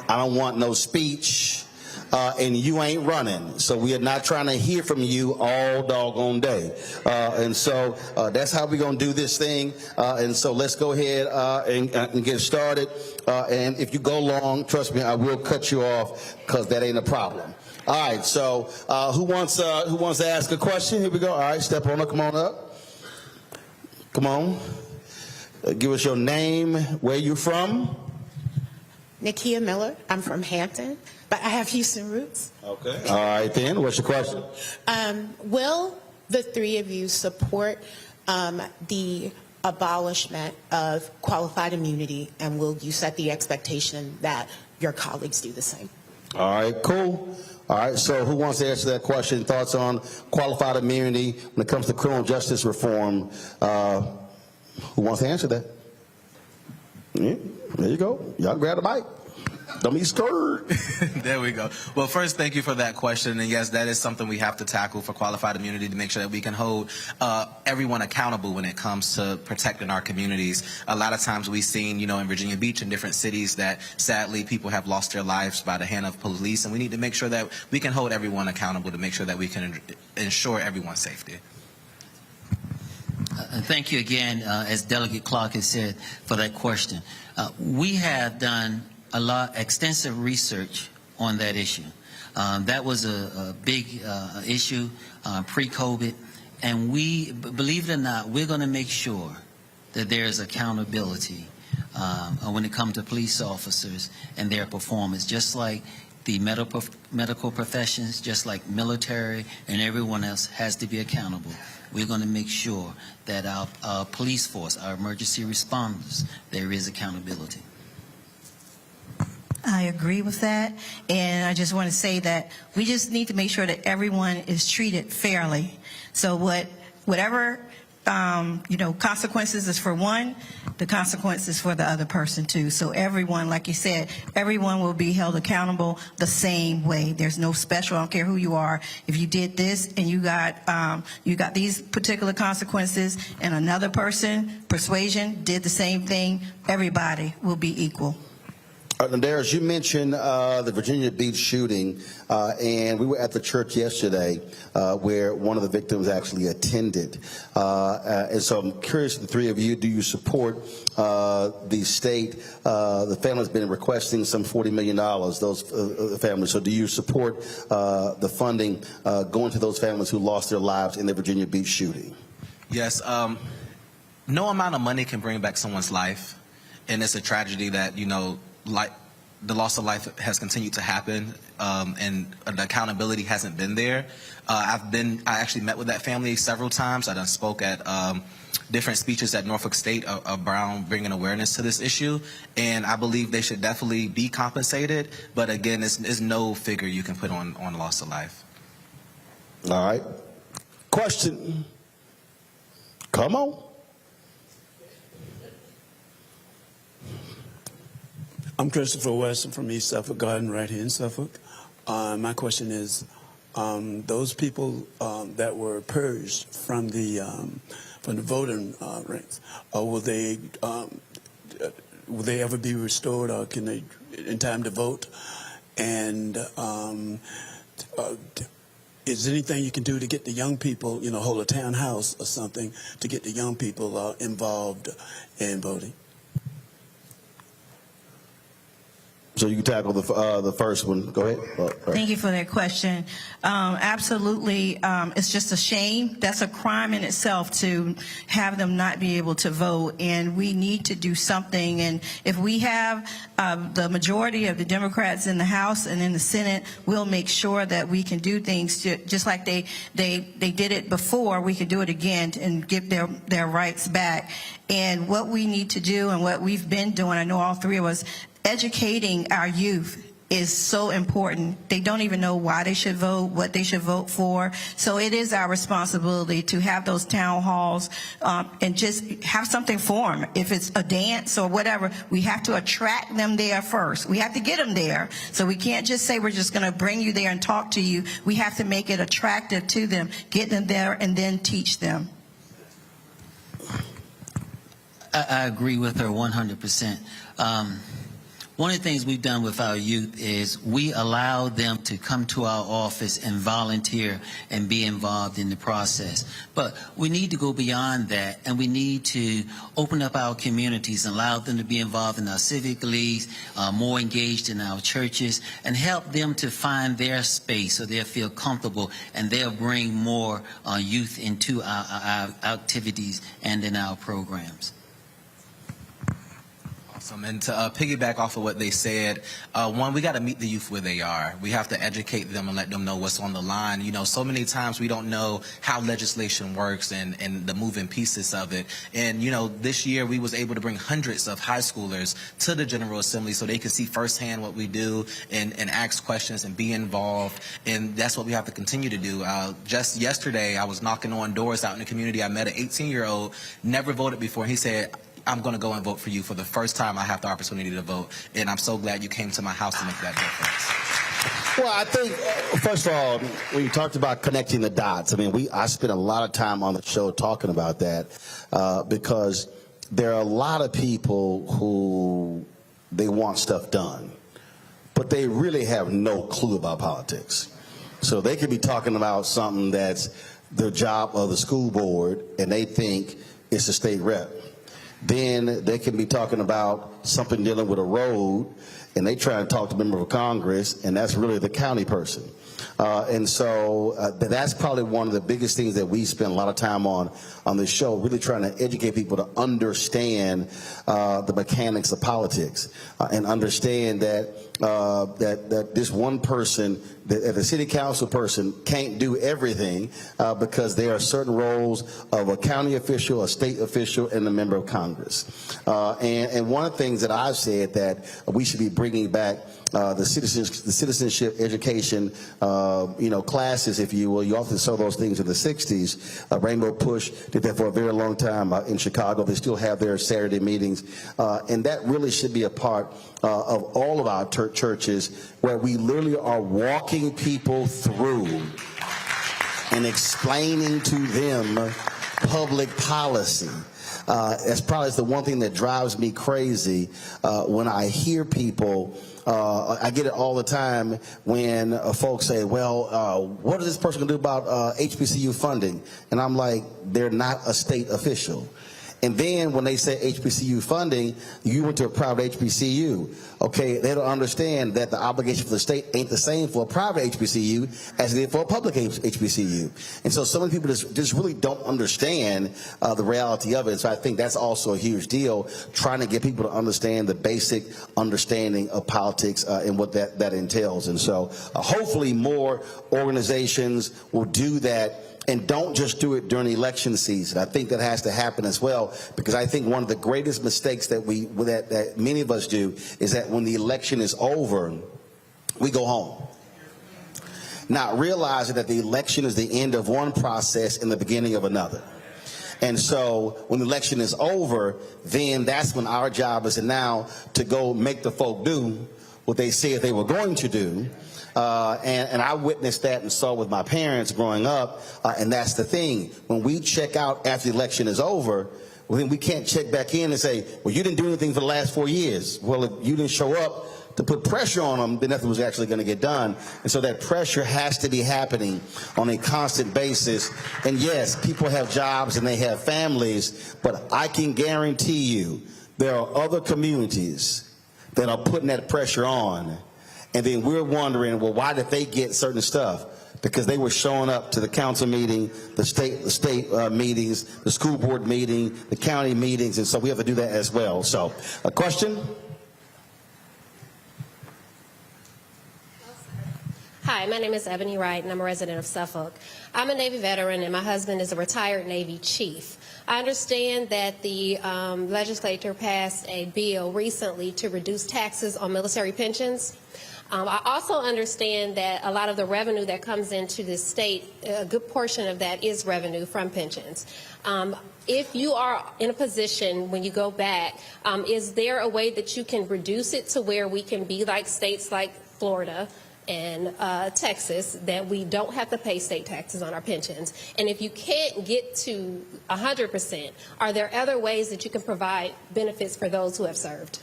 I don't want no speech. And you ain't running. So we are not trying to hear from you all doggone day. And so that's how we're going to do this thing. And so let's go ahead and get started. And if you go long, trust me, I will cut you off because that ain't a problem. All right, so who wants to ask a question? Here we go. All right, step on up. Come on up. Come on. Give us your name, where you from. Nakia Miller. I'm from Hampton, but I have Houston roots. Okay. All right, then. What's your question? Will the three of you support the abolishment of qualified immunity, and will you set the expectation that your colleagues do the same? All right, cool. All right, so who wants to answer that question? Thoughts on qualified immunity when it comes to criminal justice reform? Who wants to answer that? Yeah, there you go. Y'all grab the mic. Don't be scared. There we go. Well, first, thank you for that question. And yes, that is something we have to tackle for qualified immunity to make sure that we can hold everyone accountable when it comes to protecting our communities. A lot of times we've seen, in Virginia Beach and different cities that sadly people have lost their lives by the hand of police. And we need to make sure that we can hold everyone accountable to make sure that we can ensure everyone's safety. Thank you again, as Delegate Clark has said, for that question. We have done extensive research on that issue. That was a big issue pre-COVID, and we, believe it or not, we're going to make sure that there is accountability when it comes to police officers and their performance, just like the medical professions, just like military and everyone else has to be accountable. We're going to make sure that our police force, our emergency responders, there is accountability. I agree with that, and I just want to say that we just need to make sure that everyone is treated fairly. So whatever consequences is for one, the consequences for the other person too. So everyone, like you said, everyone will be held accountable the same way. There's no special. I don't care who you are. If you did this and you got these particular consequences, and another person, persuasion, did the same thing, everybody will be equal. Darius, you mentioned the Virginia Beach shooting, and we were at the church yesterday where one of the victims actually attended. And so I'm curious, the three of you, do you support the state? The family's been requesting some $40 million, those families. So do you support the funding going to those families who lost their lives in the Virginia Beach shooting? Yes. No amount of money can bring back someone's life, and it's a tragedy that, like the loss of life has continued to happen, and the accountability hasn't been there. I actually met with that family several times. I done spoke at different speeches at Norfolk State around bringing awareness to this issue, and I believe they should definitely be compensated. But again, there's no figure you can put on loss of life. All right. Question. Come on. I'm Christopher Weston from East Suffolk Garden, right here in Suffolk. My question is, those people that were purged from the voting ranks, will they ever be restored, or can they in time to vote? And is there anything you can do to get the young people, hold a town house or something to get the young people involved in voting? So you can tackle the first one. Go ahead. Thank you for that question. Absolutely, it's just a shame. That's a crime in itself to have them not be able to vote, and we need to do something. And if we have the majority of the Democrats in the House and in the Senate, we'll make sure that we can do things just like they did it before. We can do it again and give their rights back. And what we need to do, and what we've been doing, I know all three of us, educating our youth is so important. They don't even know why they should vote, what they should vote for. So it is our responsibility to have those town halls and just have something for them. If it's a dance or whatever, we have to attract them there first. We have to get them there. So we can't just say we're just going to bring you there and talk to you. We have to make it attractive to them, get them there, and then teach them. I agree with her 100%. One of the things we've done with our youth is we allow them to come to our office and volunteer and be involved in the process. But we need to go beyond that, and we need to open up our communities and allow them to be involved in our civic leagues, more engaged in our churches, and help them to find their space so they'll feel comfortable, and they'll bring more youth into our activities and in our programs. Awesome. And to piggyback off of what they said, one, we got to meet the youth where they are. We have to educate them and let them know what's on the line. You know, so many times we don't know how legislation works and the moving pieces of it. And, you know, this year we was able to bring hundreds of high schoolers to the General Assembly so they can see firsthand what we do and ask questions and be involved. And that's what we have to continue to do. Just yesterday, I was knocking on doors out in the community. I met an 18-year-old, never voted before. He said, I'm going to go and vote for you for the first time I have the opportunity to vote. And I'm so glad you came to my house to make that difference. Well, I think, first of all, when you talked about connecting the dots, I mean, I spent a lot of time on the show talking about that because there are a lot of people who they want stuff done, but they really have no clue about politics. So they could be talking about something that's the job of the school board, and they think it's a state rep. Then they can be talking about something dealing with a road, and they try to talk to a member of Congress, and that's really the county person. And so that's probably one of the biggest things that we spend a lot of time on this show, really trying to educate people to understand the mechanics of politics and understand that that this one person, that the city council person can't do everything because there are certain roles of a county official, a state official, and a member of Congress. And one of the things that I've said that we should be bringing back the citizenship education, classes, if you will. You often saw those things in the 60s. Rainbow Push did that for a very long time in Chicago. They still have their Saturday meetings. And that really should be a part of all of our churches, where we literally are walking people through and explaining to them public policy. That's probably the one thing that drives me crazy when I hear people. I get it all the time when folks say, well, what is this person going to do about HBCU funding? And I'm like, they're not a state official. And then when they say HBCU funding, you went to a private HBCU. Okay, they don't understand that the obligation for the state ain't the same for a private HBCU as it is for a public HBCU. And so some of the people just really don't understand the reality of it. So I think that's also a huge deal, trying to get people to understand the basic understanding of politics and what that entails. And so hopefully more organizations will do that. And don't just do it during election season. I think that has to happen as well, because I think one of the greatest mistakes that that many of us do is that when the election is over, we go home, not realizing that the election is the end of one process and the beginning of another. And so when the election is over, then that's when our job is now to go make the folk do what they said they were going to do. And I witnessed that and saw with my parents growing up, and that's the thing. When we check out after the election is over, well, then we can't check back in and say, well, you didn't do anything for the last 4 years. Well, if you didn't show up to put pressure on them, then nothing was actually going to get done. And so that pressure has to be happening on a constant basis. And yes, people have jobs and they have families, but I can guarantee you there are other communities that are putting that pressure on. And then we're wondering, well, why did they get certain stuff? Because they were showing up to the council meeting, the state meetings, the school board meeting, the county meetings, and so we have to do that as well. So, a question? Hi, my name is Ebony Wright, and I'm a resident of Suffolk. I'm a Navy veteran, and my husband is a retired Navy chief. I understand that the legislature passed a bill recently to reduce taxes on military pensions. I also understand that a lot of the revenue that comes into the state, a good portion of that is revenue from pensions. If you are in a position when you go back, is there a way that you can reduce it to where we can be like states like Florida and Texas, that we don't have to pay state taxes on our pensions? And if you can't get to 100%, are there other ways that you can provide benefits for those who have served?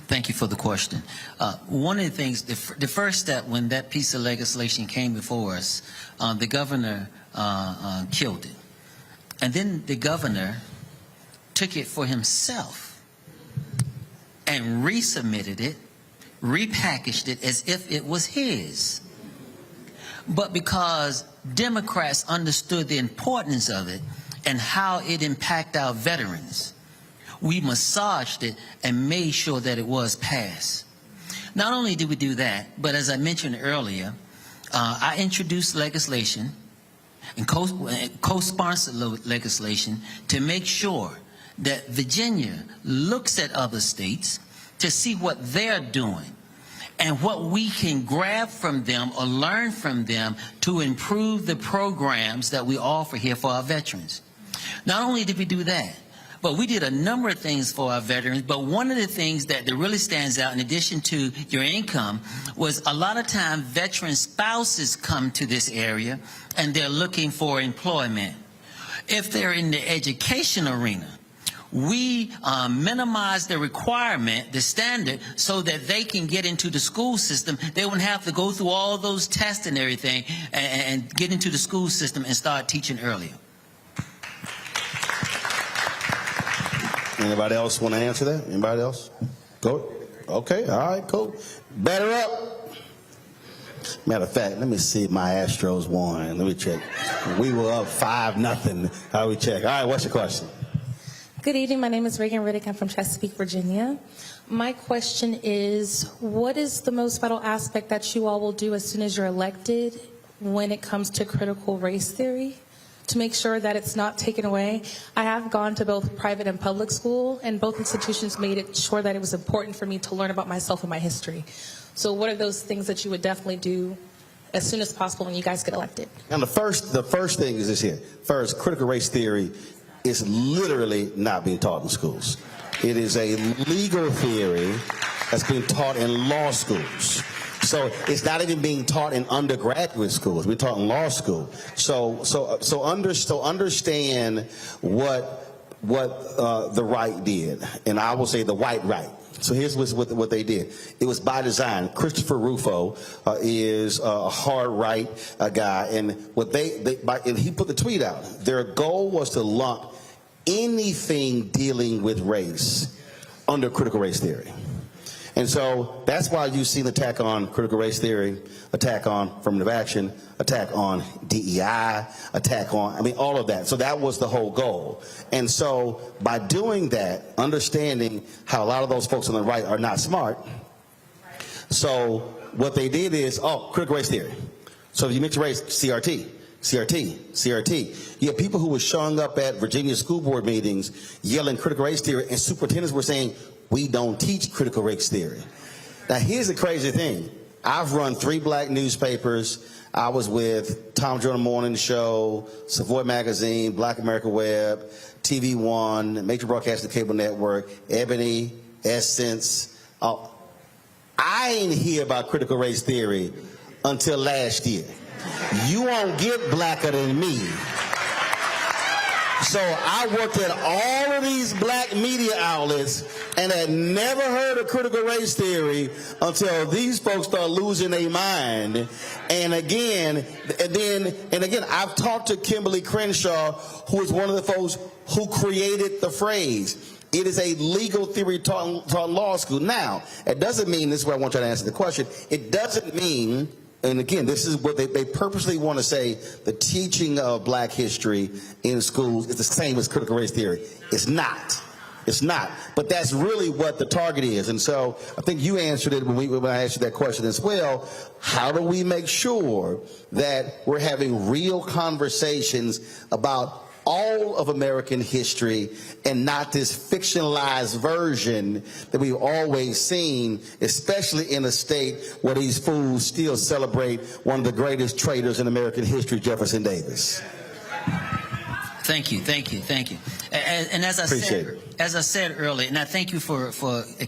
Thank you for the question. One of the things, the first step when that piece of legislation came before us, the governor killed it. And then the governor took it for himself and resubmitted it, repackaged it as if it was his. But because Democrats understood the importance of it and how it impacted our veterans, we massaged it and made sure that it was passed. Not only did we do that, but as I mentioned earlier, I introduced legislation and co-sponsored legislation to make sure that Virginia looks at other states to see what they're doing and what we can grab from them or learn from them to improve the programs that we offer here for our veterans. Not only did we do that, but we did a number of things for our veterans, but one of the things that really stands out in addition to your income was a lot of time veteran spouses come to this area and they're looking for employment. If they're in the education arena, we minimize the requirement, the standard, so that they can get into the school system. They wouldn't have to go through all those tests and everything and get into the school system and start teaching earlier. Anybody else want to answer that? Anybody else? Go. Okay, all right, cool. Better up. Matter of fact, let me see if my Astros won. Let me check. We were up 5-0. How we check? All right, what's your question? Good evening. My name is Reagan Riddick. I'm from Chesapeake, Virginia. My question is, what is the most vital aspect that you all will do as soon as you're elected when it comes to critical race theory to make sure that it's not taken away? I have gone to both private and public school, and both institutions made it sure that it was important for me to learn about myself and my history. So what are those things that you would definitely do as soon as possible when you guys get elected? And the first thing is this here. First, critical race theory is literally not being taught in schools. It is a legal theory that's being taught in law schools. So it's not even being taught in undergraduate schools. We're taught in law school. So understand what the right did, and I will say the white right. So here's what they did. It was by design. Christopher Rufo is a hard right guy, and and he put the tweet out. Their goal was to lump anything dealing with race under critical race theory. And so that's why you see the attack on critical race theory, attack on affirmative action, attack on DEI, attack on, all of that. So that was the whole goal. And so by doing that, understanding how a lot of those folks on the right are not smart, so what they did is, critical race theory. So if you mention race, CRT. You have people who were showing up at Virginia school board meetings yelling critical race theory, and superintendents were saying, we don't teach critical race theory. Now, here's the crazy thing. I've run 3 black newspapers. I was with Tom Jordan Morning Show, Savoy Magazine, Black America Web, TV One, Major Broadcasting Cable Network, Ebony, Essence. I ain't hear about critical race theory until last year. You won't get blacker than me. So I worked at all of these black media outlets and had never heard of critical race theory until these folks start losing their mind. And again, I've talked to Kimberly Crenshaw, who is one of the folks who created the phrase. It is a legal theory taught in law school. Now, it doesn't mean, this is where I want you to answer the question, it doesn't mean, and again, this is what they purposely want to say, the teaching of black history in schools is the same as critical race theory. It's not. It's not. But that's really what the target is. And so I think you answered it when I asked you that question as well. How do we make sure that we're having real conversations about all of American history and not this fictionalized version that we've always seen, especially in a state where these fools still celebrate one of the greatest traitors in American history, Jefferson Davis? Thank you. And as I said earlier, and I thank you for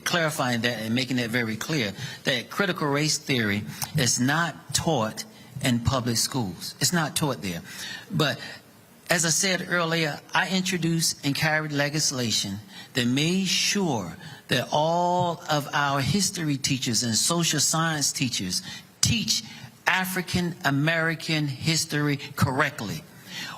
clarifying that and making that very clear, that critical race theory is not taught in public schools. It's not taught there. But as I said earlier, I introduced and carried legislation that made sure that all of our history teachers and social science teachers teach African American history correctly.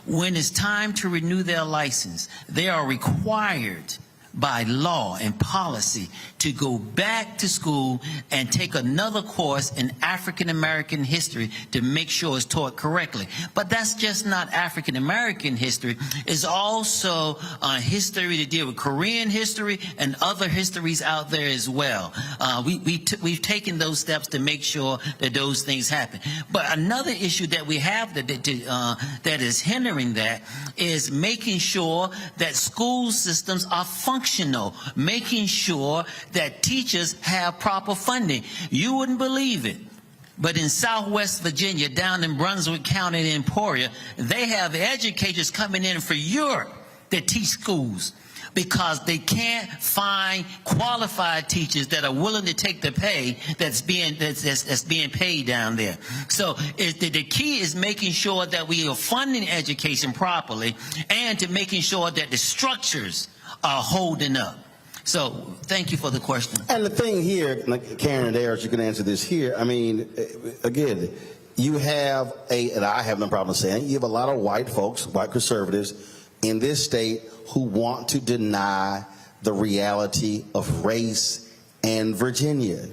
When it's time to renew their license, they are required by law and policy to go back to school and take another course in African American history to make sure it's taught correctly. But that's just not African American history. It's also history to deal with Korean history and other histories out there as well. We've taken those steps to make sure that those things happen. But another issue that we have that is hindering that is making sure that school systems are functional, making sure that teachers have proper funding. You wouldn't believe it, but in Southwest Virginia, down in Brunswick County and Emporia, they have educators coming in for Europe that teach schools because they can't find qualified teachers that are willing to take the pay that's being paid down there. So the key is making sure that we are funding education properly and to making sure that the structures are holding up. So thank you for the question. And the thing here, like Karen and Darius, you can answer this here. I mean, again, you have and I have no problem saying, you have a lot of white folks, white conservatives in this state who want to deny the reality of race in Virginia,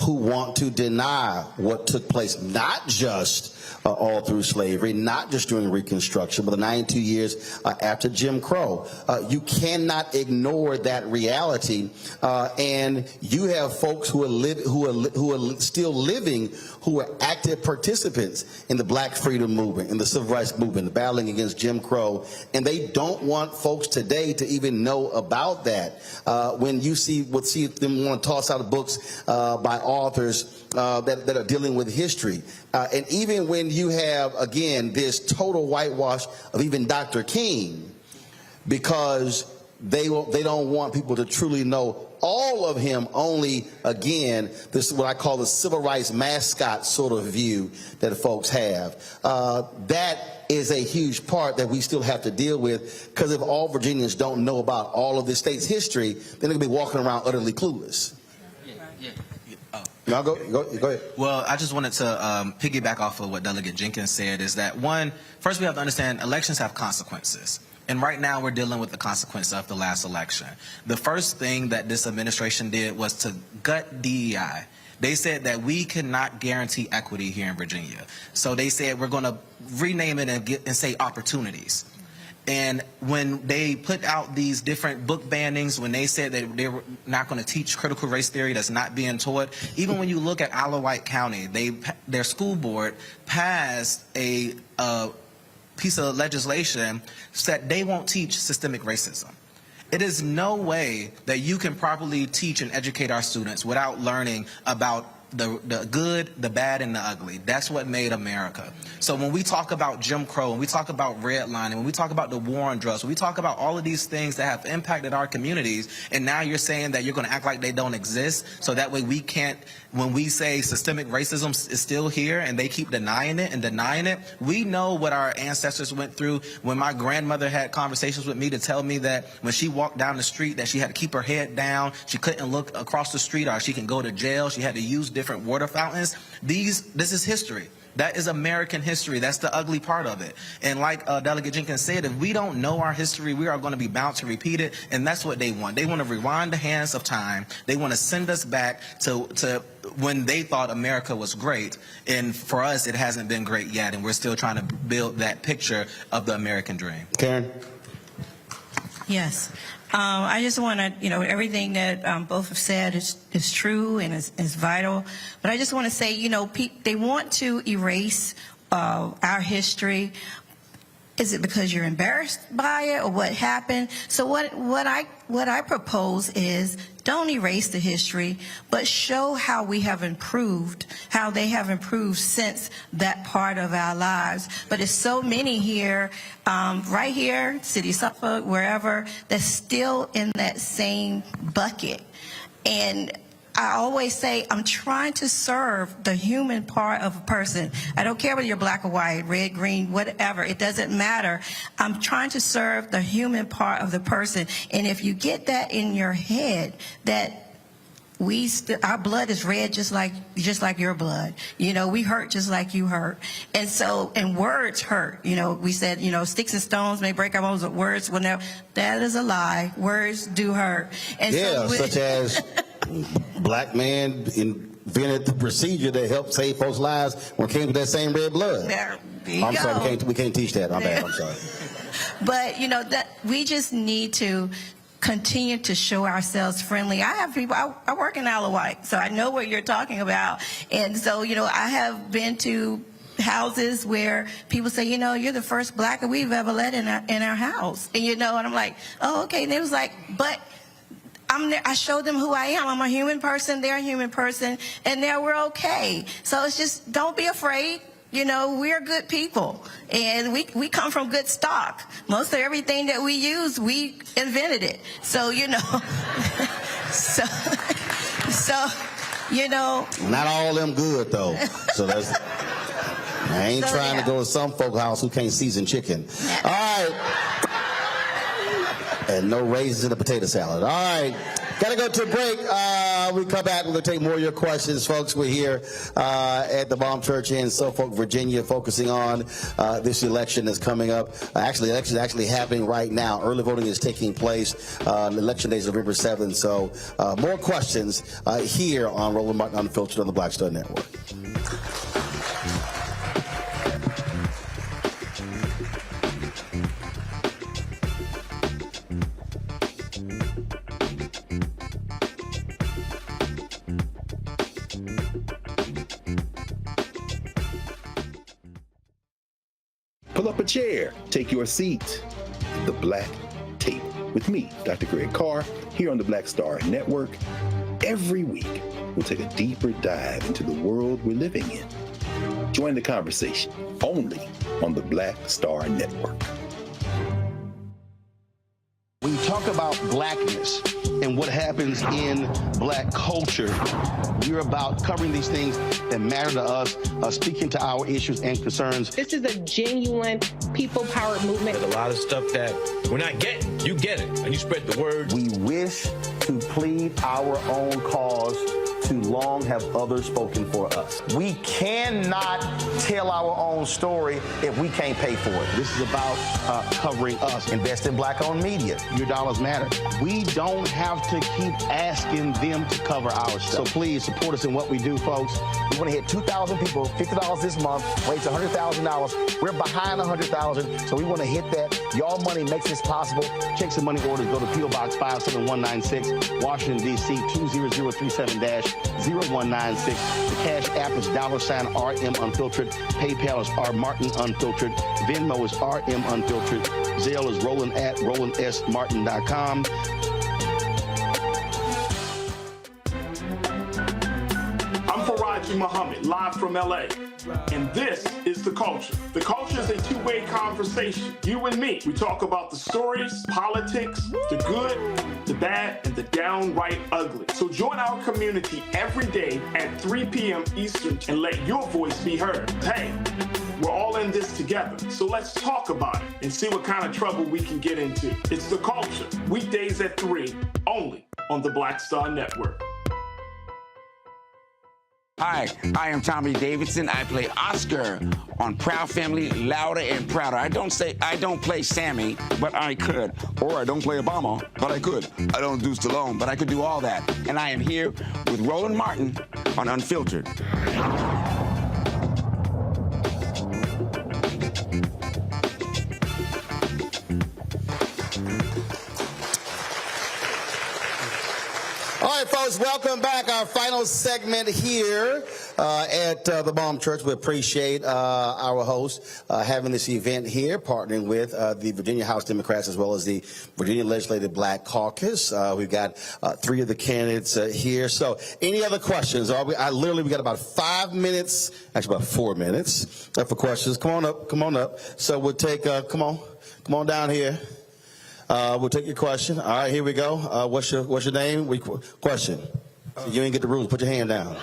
who want to deny what took place, not just all through slavery, not just during Reconstruction, but the 92 years after Jim Crow. You cannot ignore that reality, and you have folks who are still living, who are active participants in the Black freedom movement, in the Civil Rights movement, battling against Jim Crow, and they don't want folks today to even know about that. When you see them want to toss out books by authors that are dealing with history. And even when you have, again, this total whitewash of even Dr. King, because they don't want people to truly know all of him, only, again, this is what I call the civil rights mascot sort of view that folks have. That is a huge part that we still have to deal with, because if all Virginians don't know about all of the state's history, then they're going to be walking around utterly clueless. No, go ahead. Well, I just wanted to piggyback off of what Delegate Jenkins said, is that first we have to understand elections have consequences. And right now we're dealing with the consequence of the last election. The first thing that this administration did was to gut DEI. They said that we cannot guarantee equity here in Virginia. So they said we're going to rename it and say opportunities. And when they put out these different book bannings, when they said that they were not going to teach critical race theory that's not being taught, even when you look at Isle of Wight County, their school board passed a piece of legislation that they won't teach systemic racism. It is no way that you can properly teach and educate our students without learning about the good, the bad, and the ugly. That's what made America. So when we talk about Jim Crow, when we talk about redlining, when we talk about the war on drugs, when we talk about all of these things that have impacted our communities, and now you're saying that you're going to act like they don't exist, so that way we can't, when we say systemic racism is still here and they keep denying it, we know what our ancestors went through. When my grandmother had conversations with me to tell me that when she walked down the street that she had to keep her head down, she couldn't look across the street or she can go to jail, she had to use different water fountains. This is history. That is American history. That's the ugly part of it. And like Delegate Jenkins said, if we don't know our history, we are going to be bound to repeat it. And that's what they want. They want to rewind the hands of time. They want to send us back to when they thought America was great. And for us, it hasn't been great yet. And we're still trying to build that picture of the American dream. Karen? Yes. I just want to, everything that both have said is true and is vital. But I just want to say, they want to erase our history. Is it because you're embarrassed by it or what happened? So what I propose is don't erase the history, but show how we have improved, how they have improved since that part of our lives. But it's so many here, right here, City of Suffolk, wherever, that's still in that same bucket. And I always say I'm trying to serve the human part of a person. I don't care whether you're black or white, red, green, whatever. It doesn't matter. I'm trying to serve the human part of the person. And if you get that in your head, that our blood is red just like your blood. You know, we hurt just like you hurt. And words hurt. You know, we said, you know, sticks and stones may break our bones, but words will never. That is a lie. Words do hurt. And yeah, so such as black man invented the procedure that helped save folks' lives when it came to that same red blood. There you I'm go. sorry, we can't teach that. I'm bad. I'm sorry. But, you know, that we just need to continue to show ourselves friendly. I have people, I work in Alawite, so I know what you're talking about. And so, you know, I have been to houses where people say, you know, you're the first black we've ever let in our house. And, you know, and I'm like, oh, okay. And they was like, but I'm there, I show them who I am. I'm a human person. They're a human person. And there we're okay. So it's just, don't be afraid. You know, we're good people, and we come from good stock. Most of everything that we use, we invented it. So, you know, so, you know. Not all of them good, though. So that's, I ain't trying to go to some folk house who can't season chicken. All right. And no raisins in the potato salad. All right. Got to go to a break. We come back. We're going to take more of your questions, folks. We're here at the Baum Church in Suffolk, Virginia, focusing on this election that's coming up. Actually, the election is actually happening right now. Early voting is taking place. Election day is November 7th. So more questions here on Roland Martin Unfiltered on the Black Star Network. Pull up a chair, take your seat. The Black Table with me, Dr. Greg Carr, here on the Black Star Network. Every week, we'll take a deeper dive into the world we're living in. Join the conversation only on the Black Star Network. When you talk about blackness and what happens in black culture, we're about covering these things that matter to us, speaking to our issues and concerns. This is a genuine people-powered movement. There's a lot of stuff that we're not getting. You get it, and you spread the word. We wish to plead our own cause. Too long have others spoken for us. We cannot tell our own story if we can't pay for it. This is about covering us. Invest in black-owned media. Your dollars matter. We don't have to keep asking them to cover our stuff. So please support us in what we do, folks. We want to hit 2,000 people, $50 this month, raise $100,000. We're behind 100,000, so we want to hit that. Y'all money makes this possible. Checks and money orders go to P.O. Box 57196, Washington, D.C. 20037-0196. The Cash App is $RM Unfiltered. PayPal is R Martin Unfiltered. Venmo is RM Unfiltered. Zelle is Roland at RolandSMartin.com. I'm Faraji Muhammad, live from LA. And this is The Culture. The Culture is a two-way conversation. You and me. We talk about the stories, politics, the good, the bad, and the downright ugly. So join our community every day at 3 p.m. Eastern and let your voice be heard. Hey, we're all in this together. So let's talk about it and see what kind of trouble we can get into. It's The Culture. Weekdays at 3, only on the Black Star Network. Hi, I am Tommy Davidson. I play Oscar on Proud Family, Louder and Prouder. I don't play Sammy, but I could. Or I don't play Obama, but I could. I don't do Stallone, but I could do all that. And I am here with Roland Martin on Unfiltered. All right, folks, welcome back. Our final segment here at the Baum Church. We appreciate our host having this event here, partnering with the Virginia House Democrats as well as the Virginia Legislative Black Caucus. We've got 3 of the candidates here. So any other questions? We got about 5 minutes, actually about 4 minutes for questions. Come on up. So we'll take, come on down here. We'll take your question. All right, here we go. What's your name? Question. So you ain't get the rules. Put your hand down.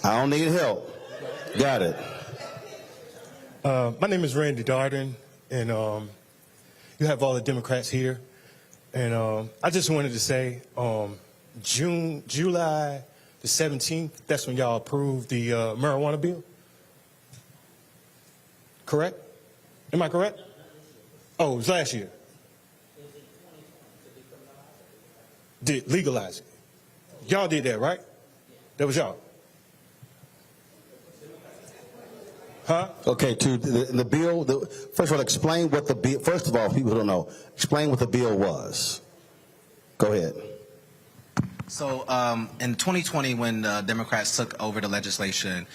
I don't need help. Got it. My name is Randy Darden, and you have all the Democrats here. And I just wanted to say, July the 17th, that's when y'all approved the marijuana bill? Correct? Am I correct? Oh, it was last year. Did legalize it. Y'all did that, right? That was y'all. Huh? Okay, to the bill, first of all, explain what the bill, first of all, people who don't know, explain what the bill was. Go ahead. So in 2020, when Democrats took over the legislation,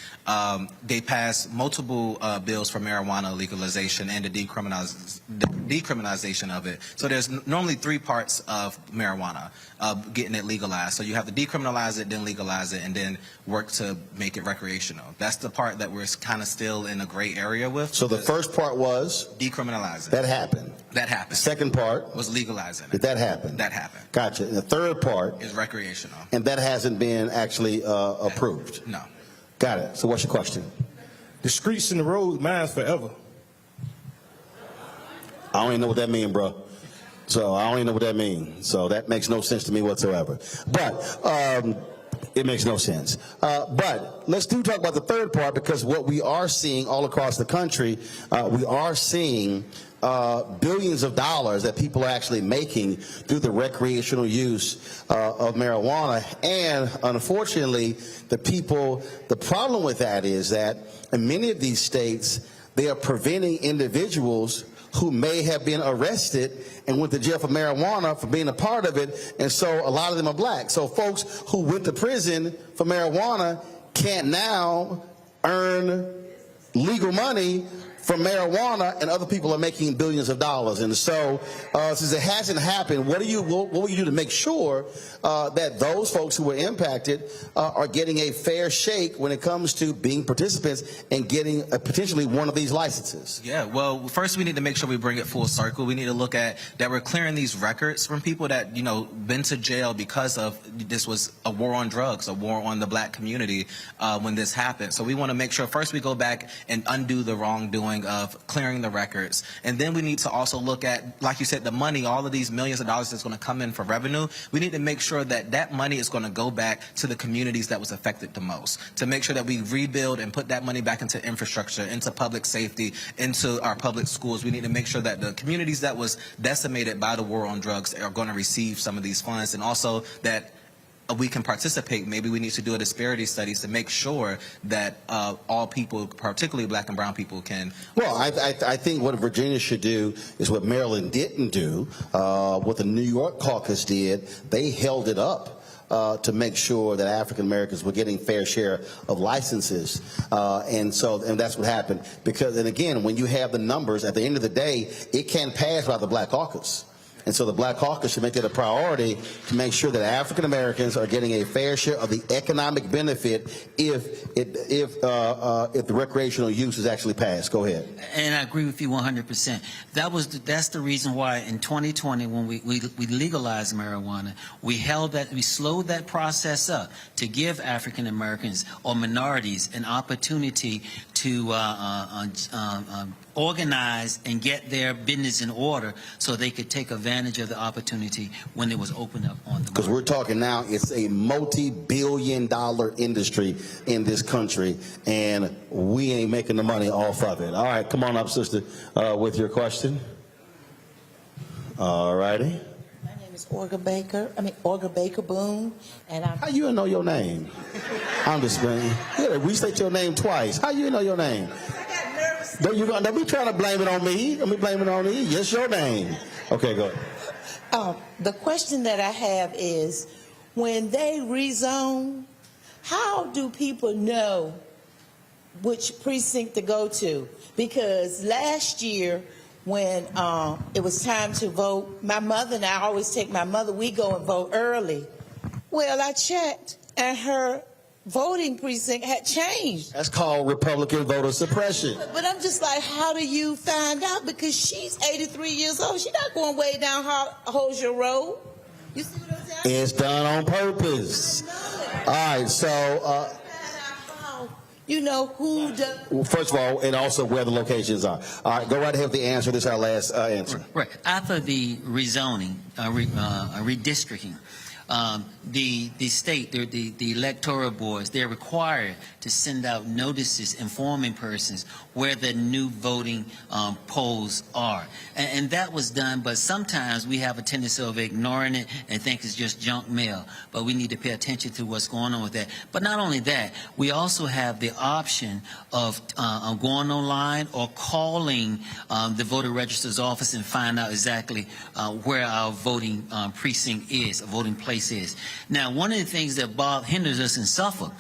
they passed multiple bills for marijuana legalization and the decriminalization of it. So there's normally three parts of marijuana, getting it legalized. So you have to decriminalize it, then legalize it, and then work to make it recreational. That's the part that we're kind of still in a gray area with. So the first part was? Decriminalize it. That happened. That happened. The second part? Was legalizing it. Did that happen? That happened. Gotcha. And the third part? Is recreational. And that hasn't been actually approved? No. Got it. So what's your question? The streets and the roads, mine's forever. I don't even know what that means, bro. So I don't even know what that means. So that makes no sense to me whatsoever. But it makes no sense. But let's talk about the third part, because what we are seeing all across the country, we are seeing billions of dollars that people are actually making through the recreational use of marijuana. And unfortunately, the problem with that is that in many of these states, they are preventing individuals who may have been arrested and went to jail for marijuana for being a part of it, and so a lot of them are black. So folks who went to prison for marijuana can't now earn legal money from marijuana, and other people are making billions of dollars. And so, since it hasn't happened, what will you do to make sure that those folks who were impacted are getting a fair shake when it comes to being participants and getting potentially one of these licenses? Yeah, well, first we need to make sure we bring it full circle. We need to look at that we're clearing these records from people that, been to jail because of this was a war on drugs, a war on the black community when this happened. So we want to make sure first we go back and undo the wrongdoing of clearing the records. And then we need to also look at, like you said, the money, all of these millions of dollars that's going to come in for revenue. We need to make sure that that money is going to go back to the communities that was affected the most, to make sure that we rebuild and put that money back into infrastructure, into public safety, into our public schools. We need to make sure that the communities that was decimated by the war on drugs are going to receive some of these funds, and also that we can participate. Maybe we need to do a disparity studies to make sure that all people, particularly black and brown people, can. Well, I think what Virginia should do is what Maryland didn't do, what the New York caucus did. They held it up to make sure that African Americans were getting fair share of licenses, and that's what happened. Because, and again, when you have the numbers, at the end of the day, it can't pass by the Black Caucus. And so the Black Caucus should make it a priority to make sure that African Americans are getting a fair share of the economic benefit if the recreational use is actually passed. Go ahead. And I agree with you 100%. That's the reason why in 2020, when we legalized marijuana, we slowed that process up to give African Americans or minorities an opportunity to organize and get their business in order so they could take advantage of the opportunity when it was opened up on the market. Because we're talking now, it's a multi-billion-dollar industry in this country, and we ain't making the money off of it. All right, come on up, sister, with your question. All righty. My name is Olga Baker Boone, and I'm. How you know your name? I'm just saying. Yeah, restate your name twice. How you know your name? Don't be trying to blame it on me. Don't be blaming it on me. Yes, your name. Okay, go ahead. The question that I have is, when they rezone, how do people know which precinct to go to? Because last year, when it was time to vote, my mother and I always take my mother, we go and vote early. Well, I checked, and her voting precinct had changed. That's called Republican voter suppression. But I'm just like, how do you find out? Because she's 83 years old. She's not going way down Hosier Road. You see what I'm saying? It's done on purpose. All right, so you know, who does. Well, first of all, and also where the locations are. All right, go right ahead with the answer. This is our last answer. Right. After the rezoning, redistricting, the state, the electoral boards, they're required to send out notices informing persons where the new voting polls are. And that was done, but sometimes we have a tendency of ignoring it and think it's just junk mail. But we need to pay attention to what's going on with that. But not only that, we also have the option of going online or calling the voter register's office and find out exactly where our voting precinct is, a voting place is. Now, one of the things that hinders us in Suffolk,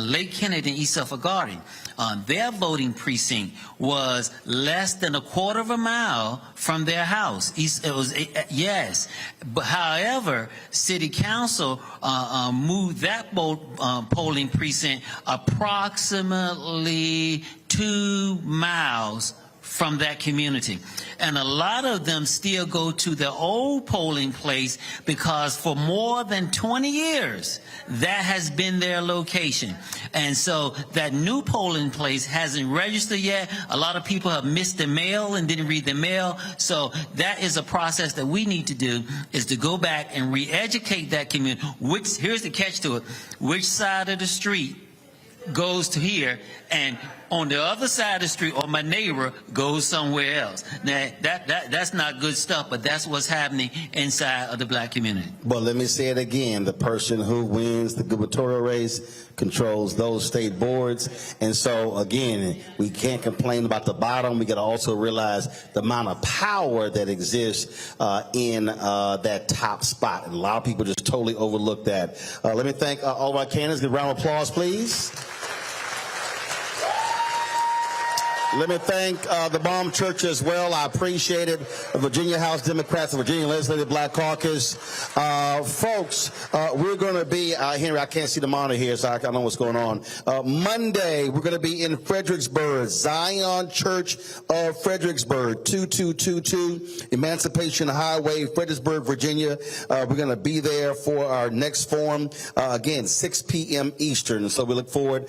Lake Kennedy and East Suffolk Garden, their voting precinct was less than a quarter of a mile from their house. Yes, but however, City Council moved that polling precinct approximately 2 miles from that community. And a lot of them still go to the old polling place because for more than 20 years, that has been their location. And so that new polling place hasn't registered yet. A lot of people have missed the mail and didn't read the mail. So that is a process that we need to do, is to go back and re-educate that community. Here's the catch to it. Which side of the street goes to here, and on the other side of the street, or my neighbor goes somewhere else. Now, that's not good stuff, but that's what's happening inside of the black community. But let me say it again. The person who wins the gubernatorial race controls those state boards. And so, again, we can't complain about the bottom. We got to also realize the amount of power that exists in that top spot. And a lot of people just totally overlook that. Let me thank all of our candidates. Give a round of applause, please. Let me thank the Baum Church as well. I appreciate it. The Virginia House Democrats, the Virginia Legislative Black Caucus. Folks, we're going to be, Henry, I can't see the monitor here, so I don't know what's going on. Monday, we're going to be in Fredericksburg, Zion Church of Fredericksburg, 2222 Emancipation Highway, Fredericksburg, Virginia. We're going to be there for our next forum, again, 6 p.m. Eastern. So we look forward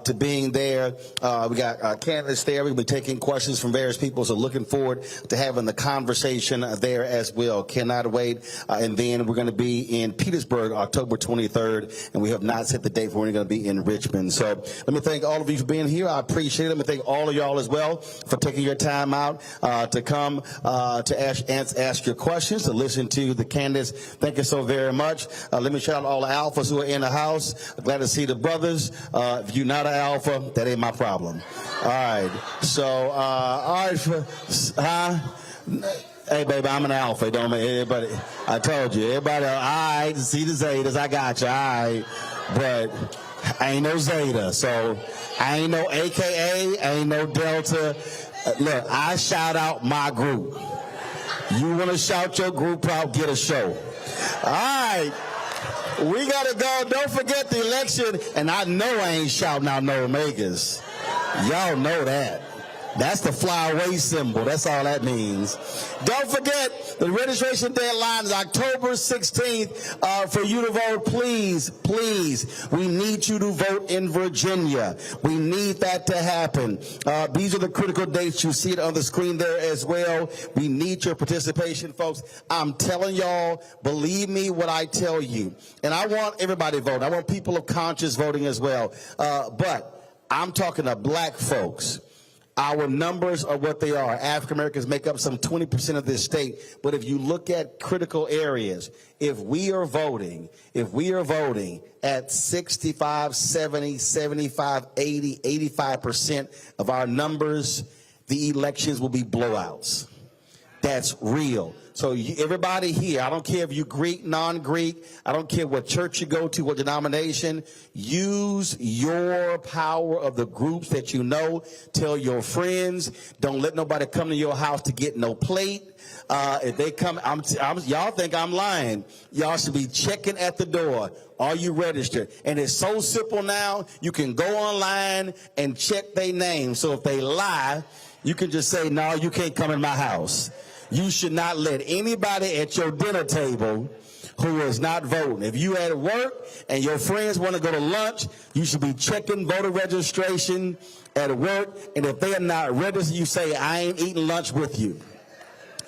to being there. We got candidates there. We'll be taking questions from various people, so looking forward to having the conversation there as well. Cannot wait. And then we're going to be in Petersburg October 23rd, and we have not set the date for when we're going to be in Richmond. So let me thank all of you for being here. I appreciate it. Let me thank all of y'all as well for taking your time out to come to ask your questions, to listen to the candidates. Thank you so very much. Let me shout out all the alphas who are in the house. Glad to see the brothers. If you're not an alpha, that ain't my problem. All right. So, all right, hey, baby, I'm an alpha. Don't everybody? I told you, everybody. All right, see the Zetas. I got you. All right, but I ain't no Zeta, so I ain't no AKA. I ain't no Delta. Look, I shout out my group. You want to shout your group out? Get a show. All right. We got to go. Don't forget the election. And I know I ain't shouting out no Omegas. Y'all know that. That's the fly away symbol. That's all that means. Don't forget, the registration deadline is October 16th for you to vote. Please, please, we need you to vote in Virginia. We need that to happen. These are the critical dates. You see it on the screen there as well. We need your participation, folks. I'm telling y'all, believe me what I tell you. And I want everybody to vote. I want people of conscience voting as well. But I'm talking to black folks. Our numbers are what they are. African Americans make up some 20% of this state. But if you look at critical areas, if we are voting at 65, 70, 75, 80, 85% of our numbers, the elections will be blowouts. That's real. So everybody here, I don't care if you're Greek, non-Greek, I don't care what church you go to, what denomination, use your power of the groups that you know. Tell your friends. Don't let nobody come to your house to get no plate. If they come, y'all think I'm lying. Y'all should be checking at the door. Are you registered? And it's so simple now, you can go online and check their name. So if they lie, you can just say, no, you can't come in my house. You should not let anybody at your dinner table who is not voting. If you at work and your friends want to go to lunch, you should be checking voter registration at work. And if they are not registered, you say, I ain't eating lunch with you.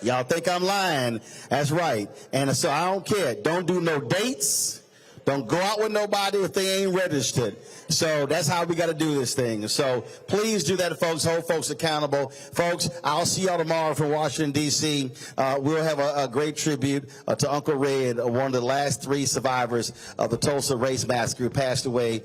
Y'all think I'm lying? That's right. And so I don't care. Don't do no dates. Don't go out with nobody if they ain't registered. So that's how we got to do this thing. So please do that, folks. Hold folks accountable. Folks, I'll see y'all tomorrow from Washington, D.C. We'll have a great tribute to Uncle Red, one of the last 3 survivors of the Tulsa race massacre, who passed away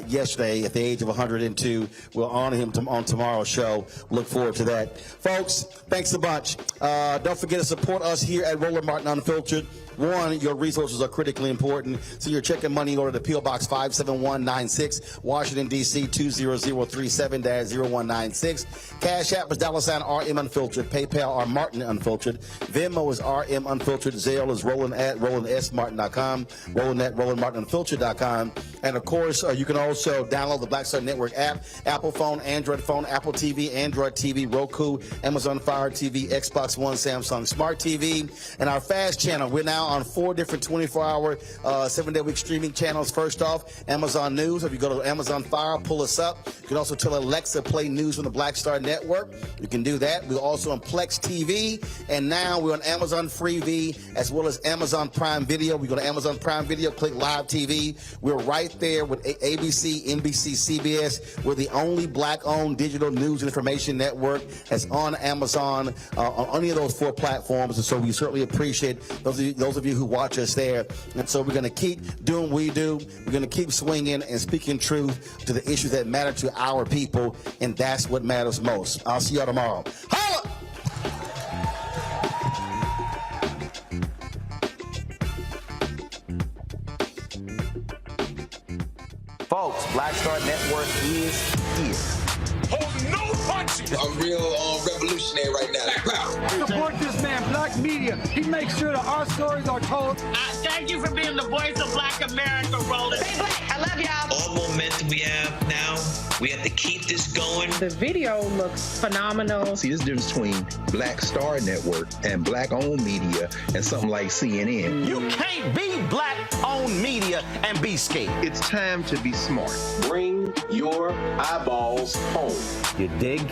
yesterday at the age of 102. We'll honor him on tomorrow's show. Look forward to that. Folks, thanks a bunch. Don't forget to support us here at Roland Martin Unfiltered. One, your resources are critically important, so you're checking money order to P.O. Box 57196, Washington, D.C. 20037-0196. Cash App is $RM Unfiltered. PayPal are Martin Unfiltered. Venmo is RM Unfiltered. Zelle is Roland at RolandSMartin.com, Roland at RolandMartinUnfiltered.com. And, of course, you can also download the Black Star Network app, Apple phone, Android phone, Apple TV, Android TV, Roku, Amazon Fire TV, Xbox One, Samsung Smart TV, and our FAST channel. We're now on 4 different 24-hour, 7-day-a-week streaming channels. First off, Amazon News. If you go to Amazon Fire, pull us up. You can also tell Alexa, play news from the Black Star Network. You can do that. We're also on Plex TV, and now we're on Amazon Freevee as well as Amazon Prime Video. We go to Amazon Prime Video, click Live TV. We're right there with ABC, NBC, CBS. We're the only black-owned digital news and information network that's on Amazon on any of those 4 platforms, and so we certainly appreciate those of you who watch us there. And so we're going to keep doing what we do. We're going to keep swinging and speaking truth to the issues that matter to our people, and that's what matters most. I'll see y'all tomorrow. Holla! Folks, Black Star Network is here. Hold no punches! I'm real revolutionary right now. Support this man, Black Media. He makes sure that our stories are told. Thank you for being the voice of Black America, Roland. Stay black. I love y'all. All momentum we have now, we have to keep this going. The video looks phenomenal. See, this difference between Black Star Network and black-owned media and something like CNN. You can't be black-owned media and be scared. It's time to be smart. Bring your eyeballs home. You dig?